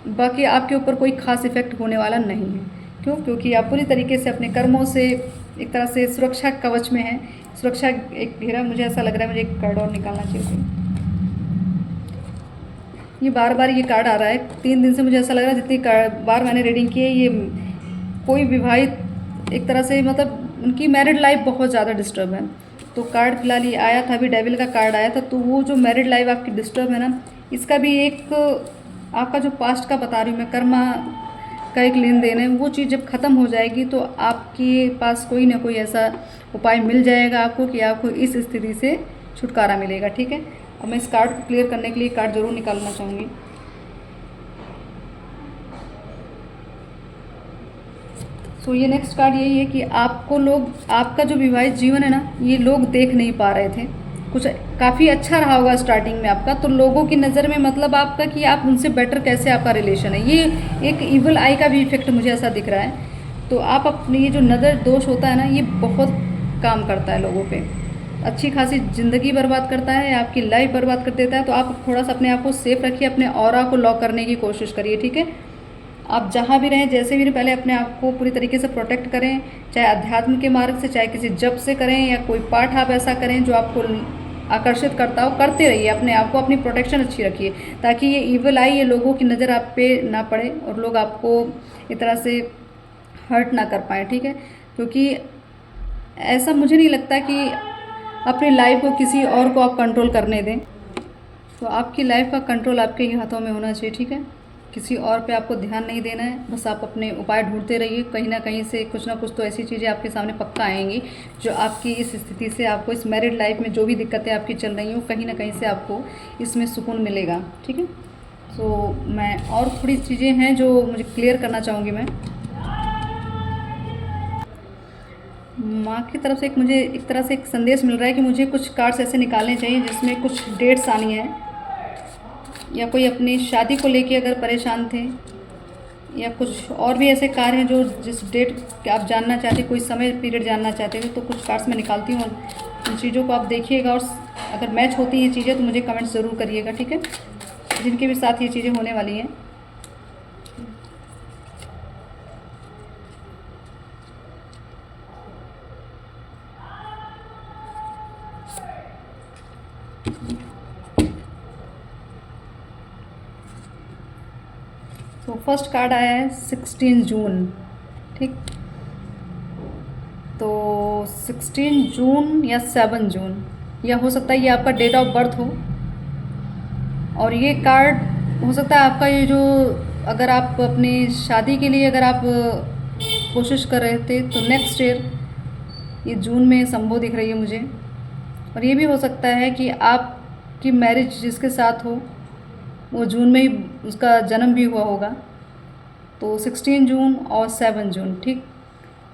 [SPEAKER 1] बाकी आपके ऊपर कोई खास इफ़ेक्ट होने वाला नहीं है। क्यों? क्योंकि आप पूरी तरीके से अपने कर्मों से एक तरह से सुरक्षा कवच में हैं, सुरक्षा एक घेरा। मुझे ऐसा लग रहा है, मुझे एक कार्ड और निकालना चाहिए। ये बार बार ये कार्ड आ रहा है 3 दिन से, मुझे ऐसा लग रहा है जितनी बार मैंने रीडिंग की है, ये कोई विवाहित एक तरह से, मतलब उनकी मैरिड लाइफ बहुत ज़्यादा डिस्टर्ब है। तो कार्ड फिलहाल ये आया था, अभी डेविल का कार्ड आया था। तो वो जो मैरिड लाइफ आपकी डिस्टर्ब है ना, इसका भी एक आपका जो पास्ट का बता रही हूँ मैं, कर्मा का एक लेन देन है, वो चीज़ जब ख़त्म हो जाएगी तो आपके पास कोई ना कोई ऐसा उपाय मिल जाएगा आपको कि आपको इस स्थिति से छुटकारा मिलेगा। ठीक है, अब मैं इस कार्ड को क्लियर करने के लिए कार्ड ज़रूर निकालना चाहूँगी। सो ये नेक्स्ट कार्ड यही है कि आपको लोग, आपका जो विवाहित जीवन है ना, ये लोग देख नहीं पा रहे थे। कुछ काफ़ी अच्छा रहा होगा स्टार्टिंग में आपका, तो लोगों की नज़र में मतलब आपका कि आप उनसे बेटर कैसे आपका रिलेशन है, ये एक इवल आई का भी इफेक्ट मुझे ऐसा दिख रहा है। तो आप अपने ये जो नज़र दोष होता है ना, ये बहुत काम करता है लोगों पे, अच्छी खासी ज़िंदगी बर्बाद करता है, आपकी लाइफ बर्बाद कर देता है। तो आप थोड़ा सा अपने आप को सेफ रखिए, अपने ऑरा को लॉक करने की कोशिश करिए, ठीक है। आप जहाँ भी रहें, जैसे भी रहें, पहले अपने आप को पूरी तरीके से प्रोटेक्ट करें, चाहे अध्यात्म के मार्ग से, चाहे किसी जप से करें, या कोई पाठ आप ऐसा करें जो आपको आकर्षित करता हो, करते रहिए अपने आप को, अपनी प्रोटेक्शन अच्छी रखिए, ताकि ये इविल आई, ये लोगों की नज़र आप पे ना पड़े और लोग आपको इस तरह से हर्ट ना कर पाएँ, ठीक है। क्योंकि ऐसा मुझे नहीं लगता कि अपनी लाइफ को किसी और को आप कंट्रोल करने दें। तो आपकी लाइफ का कंट्रोल आपके ही हाथों में होना चाहिए, ठीक है। किसी और पे आपको ध्यान नहीं देना है, बस आप अपने उपाय ढूंढते रहिए, कहीं ना कहीं से कुछ ना कुछ तो ऐसी चीज़ें आपके सामने पक्का आएंगी जो आपकी इस स्थिति से, आपको इस मैरिड लाइफ में जो भी दिक्कतें आपकी चल रही हैं, वो कहीं ना कहीं से आपको इसमें सुकून मिलेगा, ठीक है। तो मैं और थोड़ी चीज़ें हैं जो मुझे क्लियर करना चाहूँगी। मैं माँ की तरफ से मुझे एक तरह से एक संदेश मिल रहा है कि मुझे कुछ कार्ड्स ऐसे निकालने चाहिए जिसमें कुछ डेट्स आनी है, या कोई अपनी शादी को लेके अगर परेशान थे, या कुछ और भी ऐसे कार्य हैं जो जिस डेट आप जानना चाहते, कोई समय पीरियड जानना चाहते थे, तो कुछ कार्ड्स मैं निकालती हूँ और उन चीज़ों को आप देखिएगा, और अगर मैच होती हैं ये चीज़ें तो मुझे कमेंट ज़रूर करिएगा, ठीक है, जिनके भी साथ ये चीज़ें होने वाली हैं। तो फर्स्ट कार्ड आया है 16 जून, ठीक। तो 16 जून या 7 जून, या हो सकता है ये आपका डेट ऑफ बर्थ हो। और ये कार्ड हो सकता है आपका ये जो, अगर आप अपनी शादी के लिए अगर आप कोशिश कर रहे थे तो नेक्स्ट ईयर, ये जून में संभव दिख रही है मुझे। और ये भी हो सकता है कि आपकी मैरिज जिसके साथ हो वो जून में ही उसका जन्म भी हुआ होगा। तो 16 जून और 7 जून, ठीक,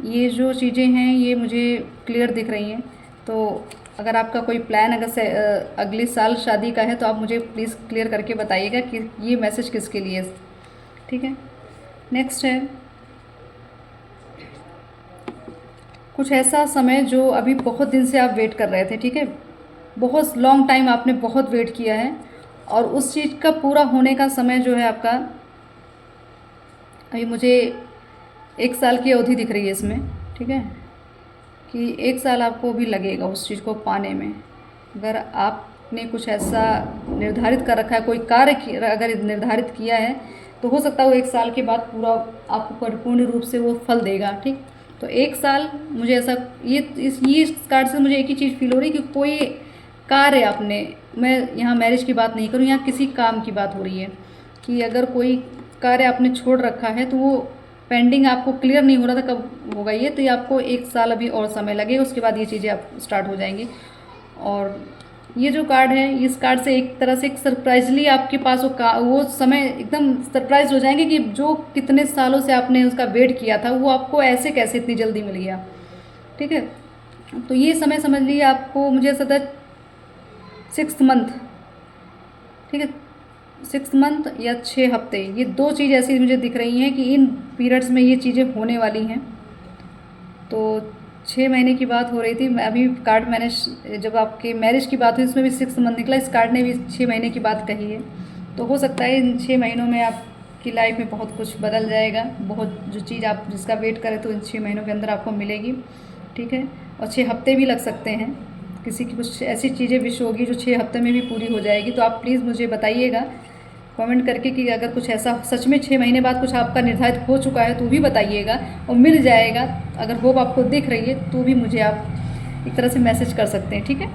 [SPEAKER 1] ये जो चीज़ें हैं ये मुझे क्लियर दिख रही हैं। तो अगर आपका कोई प्लान अगर से अगले साल शादी का है तो आप मुझे प्लीज़ क्लियर करके बताइएगा कि ये मैसेज किसके लिए है, ठीक है। नेक्स्ट है कुछ ऐसा समय जो अभी बहुत दिन से आप वेट कर रहे थे, ठीक है, बहुत लॉन्ग टाइम आपने बहुत वेट किया है, और उस चीज़ का पूरा होने का समय जो है आपका, अभी मुझे 1 साल की अवधि दिख रही है इसमें, ठीक है, कि 1 साल आपको भी लगेगा उस चीज़ को पाने में। अगर आपने कुछ ऐसा निर्धारित कर रखा है, कोई कार्य अगर निर्धारित किया है, तो हो सकता है वो 1 साल के बाद पूरा आपको परिपूर्ण रूप से वो फल देगा, ठीक। तो 1 साल मुझे ऐसा, ये कार्ड से मुझे एक ही चीज़ फील हो रही है कि कोई कार्य आपने, मैं यहाँ मैरिज की बात नहीं करूँ, यहाँ किसी काम की बात हो रही है कि अगर कोई कार्य आपने छोड़ रखा है तो वो पेंडिंग आपको क्लियर नहीं हो रहा था, कब होगा ये, तो ये आपको 1 साल अभी और समय लगेगा, उसके बाद ये चीज़ें आप स्टार्ट हो जाएंगी। और ये जो कार्ड है, इस कार्ड से एक तरह से एक सरप्राइजली आपके पास वो समय एकदम सरप्राइज हो जाएंगे कि जो कितने सालों से आपने उसका वेट किया था वो आपको ऐसे कैसे इतनी जल्दी मिल गया, ठीक है। तो ये समय समझ लीजिए आपको, मुझे ऐसा था 6 मंथ, ठीक है, 6 मंथ या 6 हफ्ते, ये 2 चीज़ ऐसी मुझे दिख रही हैं कि इन पीरियड्स में ये चीज़ें होने वाली हैं। तो 6 महीने की बात हो रही थी, मैं अभी कार्ड मैंने जब आपके मैरिज की बात हुई उसमें भी 6 मंथ निकला, इस कार्ड ने भी 6 महीने की बात कही है। तो हो सकता है इन 6 महीनों में आपकी लाइफ में बहुत कुछ बदल जाएगा, बहुत जो चीज़ आप जिसका वेट करें तो इन 6 महीनों के अंदर आपको मिलेगी, ठीक है। और 6 हफ्ते भी लग सकते हैं, किसी की कुछ ऐसी चीज़ें विश होगी जो 6 हफ्ते में भी पूरी हो जाएगी। तो आप प्लीज़ मुझे बताइएगा कमेंट करके कि अगर कुछ ऐसा सच में 6 महीने बाद कुछ आपका निर्धारित हो चुका है तो भी बताइएगा, और मिल जाएगा अगर होप आपको दिख रही है तो भी मुझे आप एक तरह से मैसेज कर सकते हैं, ठीक है।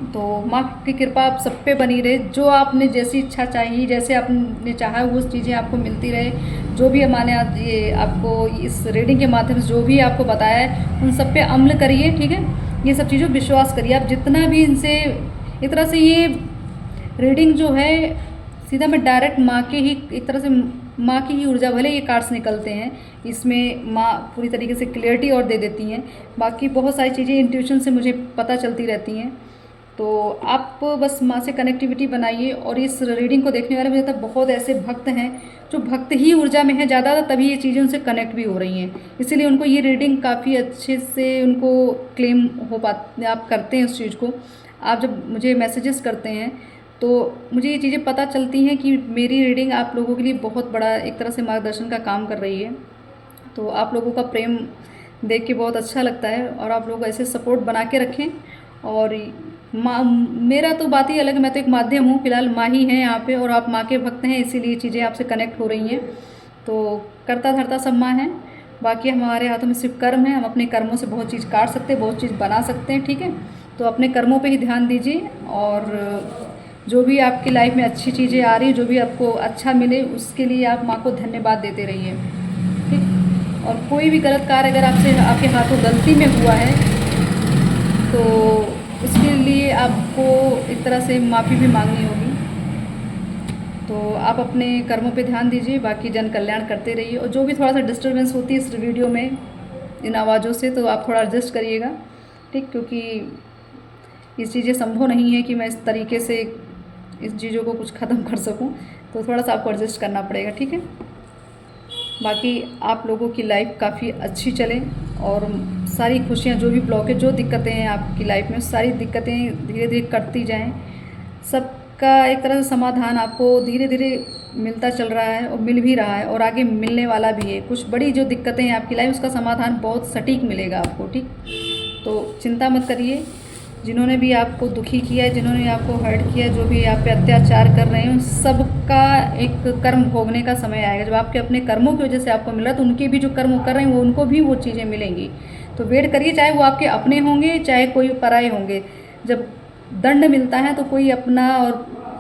[SPEAKER 1] तो माँ की कृपा आप सब पे बनी रहे, जो आपने जैसी इच्छा चाहिए, जैसे आपने चाहा वो चीज़ें आपको मिलती रहे। जो भी हमारे आज ये आपको इस रीडिंग के माध्यम से जो भी आपको बताया है उन सब पे अमल करिए, ठीक है। ये सब चीज़ों विश्वास करिए आप, जितना भी इनसे एक तरह से ये रीडिंग जो है सीधा मैं डायरेक्ट माँ के ही एक तरह से माँ की ही ऊर्जा, भले ये कार्ड्स निकलते हैं इसमें माँ पूरी तरीके से क्लियरिटी और दे देती हैं। बाकी बहुत सारी चीज़ें इंट्यूशन से मुझे पता चलती रहती हैं। तो आप बस माँ से कनेक्टिविटी बनाइए। और इस रीडिंग को देखने वाले मुझे लगता है बहुत ऐसे भक्त हैं जो भक्त ही ऊर्जा में है ज़्यादा, तभी ये चीज़ें उनसे कनेक्ट भी हो रही हैं, इसीलिए उनको ये रीडिंग काफ़ी अच्छे से उनको क्लेम हो पाते, आप करते हैं उस चीज़ को। आप जब मुझे मैसेजेस करते हैं तो मुझे ये चीज़ें पता चलती हैं कि मेरी रीडिंग आप लोगों के लिए बहुत बड़ा एक तरह से मार्गदर्शन का काम कर रही है। तो आप लोगों का प्रेम देख के बहुत अच्छा लगता है और आप लोग ऐसे सपोर्ट बना के रखें। और माँ, मेरा तो बात ही अलग है, मैं तो एक माध्यम हूँ, फिलहाल माँ ही हैं यहाँ पे और आप माँ के भक्त हैं, इसीलिए चीज़ें आपसे कनेक्ट हो रही हैं। तो करता धरता सब माँ हैं, बाकी हमारे हाथों में सिर्फ कर्म है। हम अपने कर्मों से बहुत चीज़ काट सकते हैं, बहुत चीज़ बना सकते हैं, ठीक है। तो अपने कर्मों पे ही ध्यान दीजिए और जो भी आपकी लाइफ में अच्छी चीज़ें आ रही, जो भी आपको अच्छा मिले, उसके लिए आप माँ को धन्यवाद देते रहिए, ठीक। और कोई भी गलत कार्य अगर आपसे आपके हाथों गलती में हुआ है तो उसके लिए आपको एक तरह से माफ़ी भी मांगनी होगी। तो आप अपने कर्मों पे ध्यान दीजिए, बाकी जन कल्याण करते रहिए। और जो भी थोड़ा सा डिस्टर्बेंस होती है इस वीडियो में इन आवाज़ों से, तो आप थोड़ा एडजस्ट करिएगा, ठीक, क्योंकि ये चीज़ें संभव नहीं है कि मैं इस तरीके से इस चीज़ों को कुछ ख़त्म कर सकूं, तो थोड़ा सा आपको एडजस्ट करना पड़ेगा, ठीक है। बाकी आप लोगों की लाइफ काफ़ी अच्छी चले और सारी खुशियाँ, जो भी ब्लॉकेज, जो दिक्कतें हैं आपकी लाइफ में, सारी दिक्कतें धीरे धीरे कटती जाएं। सबका एक तरह से समाधान आपको धीरे धीरे मिलता चल रहा है और मिल भी रहा है और आगे मिलने वाला भी है। कुछ बड़ी जो दिक्कतें हैं आपकी लाइफ, उसका समाधान बहुत सटीक मिलेगा आपको, ठीक। तो चिंता मत करिए। जिन्होंने भी आपको दुखी किया है, जिन्होंने आपको हर्ट किया, जो भी आप पे अत्याचार कर रहे हैं, उन सबका एक कर्म भोगने का समय आएगा। जब आपके अपने कर्मों की वजह से आपको मिला, तो उनके भी जो कर्म कर रहे हैं वो उनको भी वो चीज़ें मिलेंगी। तो वेट करिए, चाहे वो आपके अपने होंगे चाहे कोई पराए होंगे। जब दंड मिलता है तो कोई अपना और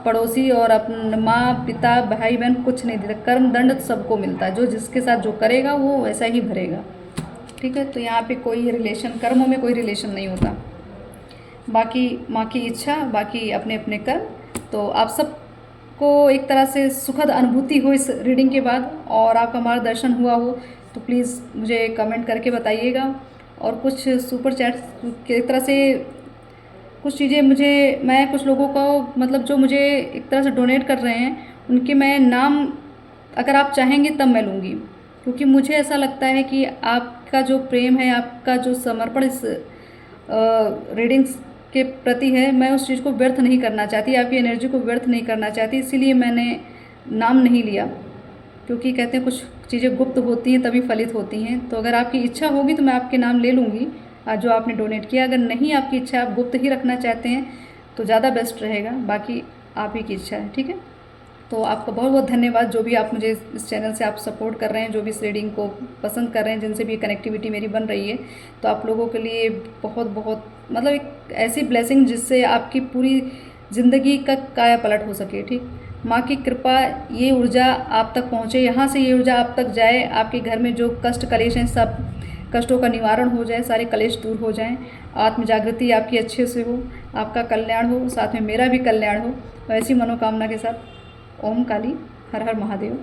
[SPEAKER 1] पड़ोसी और अपना माँ पिता भाई बहन कुछ नहीं देता, कर्म दंड सबको मिलता है। जो जिसके साथ जो करेगा वो वैसा ही भरेगा, ठीक है। तो यहाँ पे कोई रिलेशन, कर्मों में कोई रिलेशन नहीं होता। बाकी माँ की इच्छा, बाकी अपने अपने कर्म। तो आप सबको एक तरह से सुखद अनुभूति हो इस रीडिंग के बाद और आपका मार्गदर्शन हुआ हो तो प्लीज़ मुझे कमेंट करके बताइएगा। और कुछ सुपर चैट की तरह से कुछ चीज़ें मैं कुछ लोगों को, मतलब जो मुझे एक तरह से डोनेट कर रहे हैं, उनके मैं नाम अगर आप चाहेंगे तब मैं लूँगी, क्योंकि मुझे ऐसा लगता है कि आपका जो प्रेम है, आपका जो समर्पण इस रीडिंग्स के प्रति है, मैं उस चीज़ को व्यर्थ नहीं करना चाहती, आपकी एनर्जी को व्यर्थ नहीं करना चाहती, इसीलिए मैंने नाम नहीं लिया। क्योंकि कहते हैं कुछ चीज़ें गुप्त होती हैं तभी फलित होती हैं। तो अगर आपकी इच्छा होगी तो मैं आपके नाम ले लूँगी जो आपने डोनेट किया। अगर नहीं आपकी इच्छा, आप गुप्त ही रखना चाहते हैं तो ज़्यादा बेस्ट रहेगा। बाकी आप ही की इच्छा है, ठीक है। तो आपका बहुत बहुत धन्यवाद, जो भी आप मुझे इस चैनल से आप सपोर्ट कर रहे हैं, जो भी इस रीडिंग को पसंद कर रहे हैं, जिनसे भी कनेक्टिविटी मेरी बन रही है। तो आप लोगों के लिए बहुत बहुत, मतलब एक ऐसी ब्लेसिंग जिससे आपकी पूरी ज़िंदगी का काया पलट हो सके, ठीक। माँ की कृपा, ये ऊर्जा आप तक पहुँचे, यहाँ से ये ऊर्जा आप तक जाए, आपके घर में जो कष्ट कलेश हैं सब कष्टों का निवारण हो जाए, सारे कलेश दूर हो जाएं, आत्म जागृति आपकी अच्छे से हो, आपका कल्याण हो, साथ में मेरा भी कल्याण हो। ऐसी मनोकामना के साथ ओम काली, हर हर महादेव।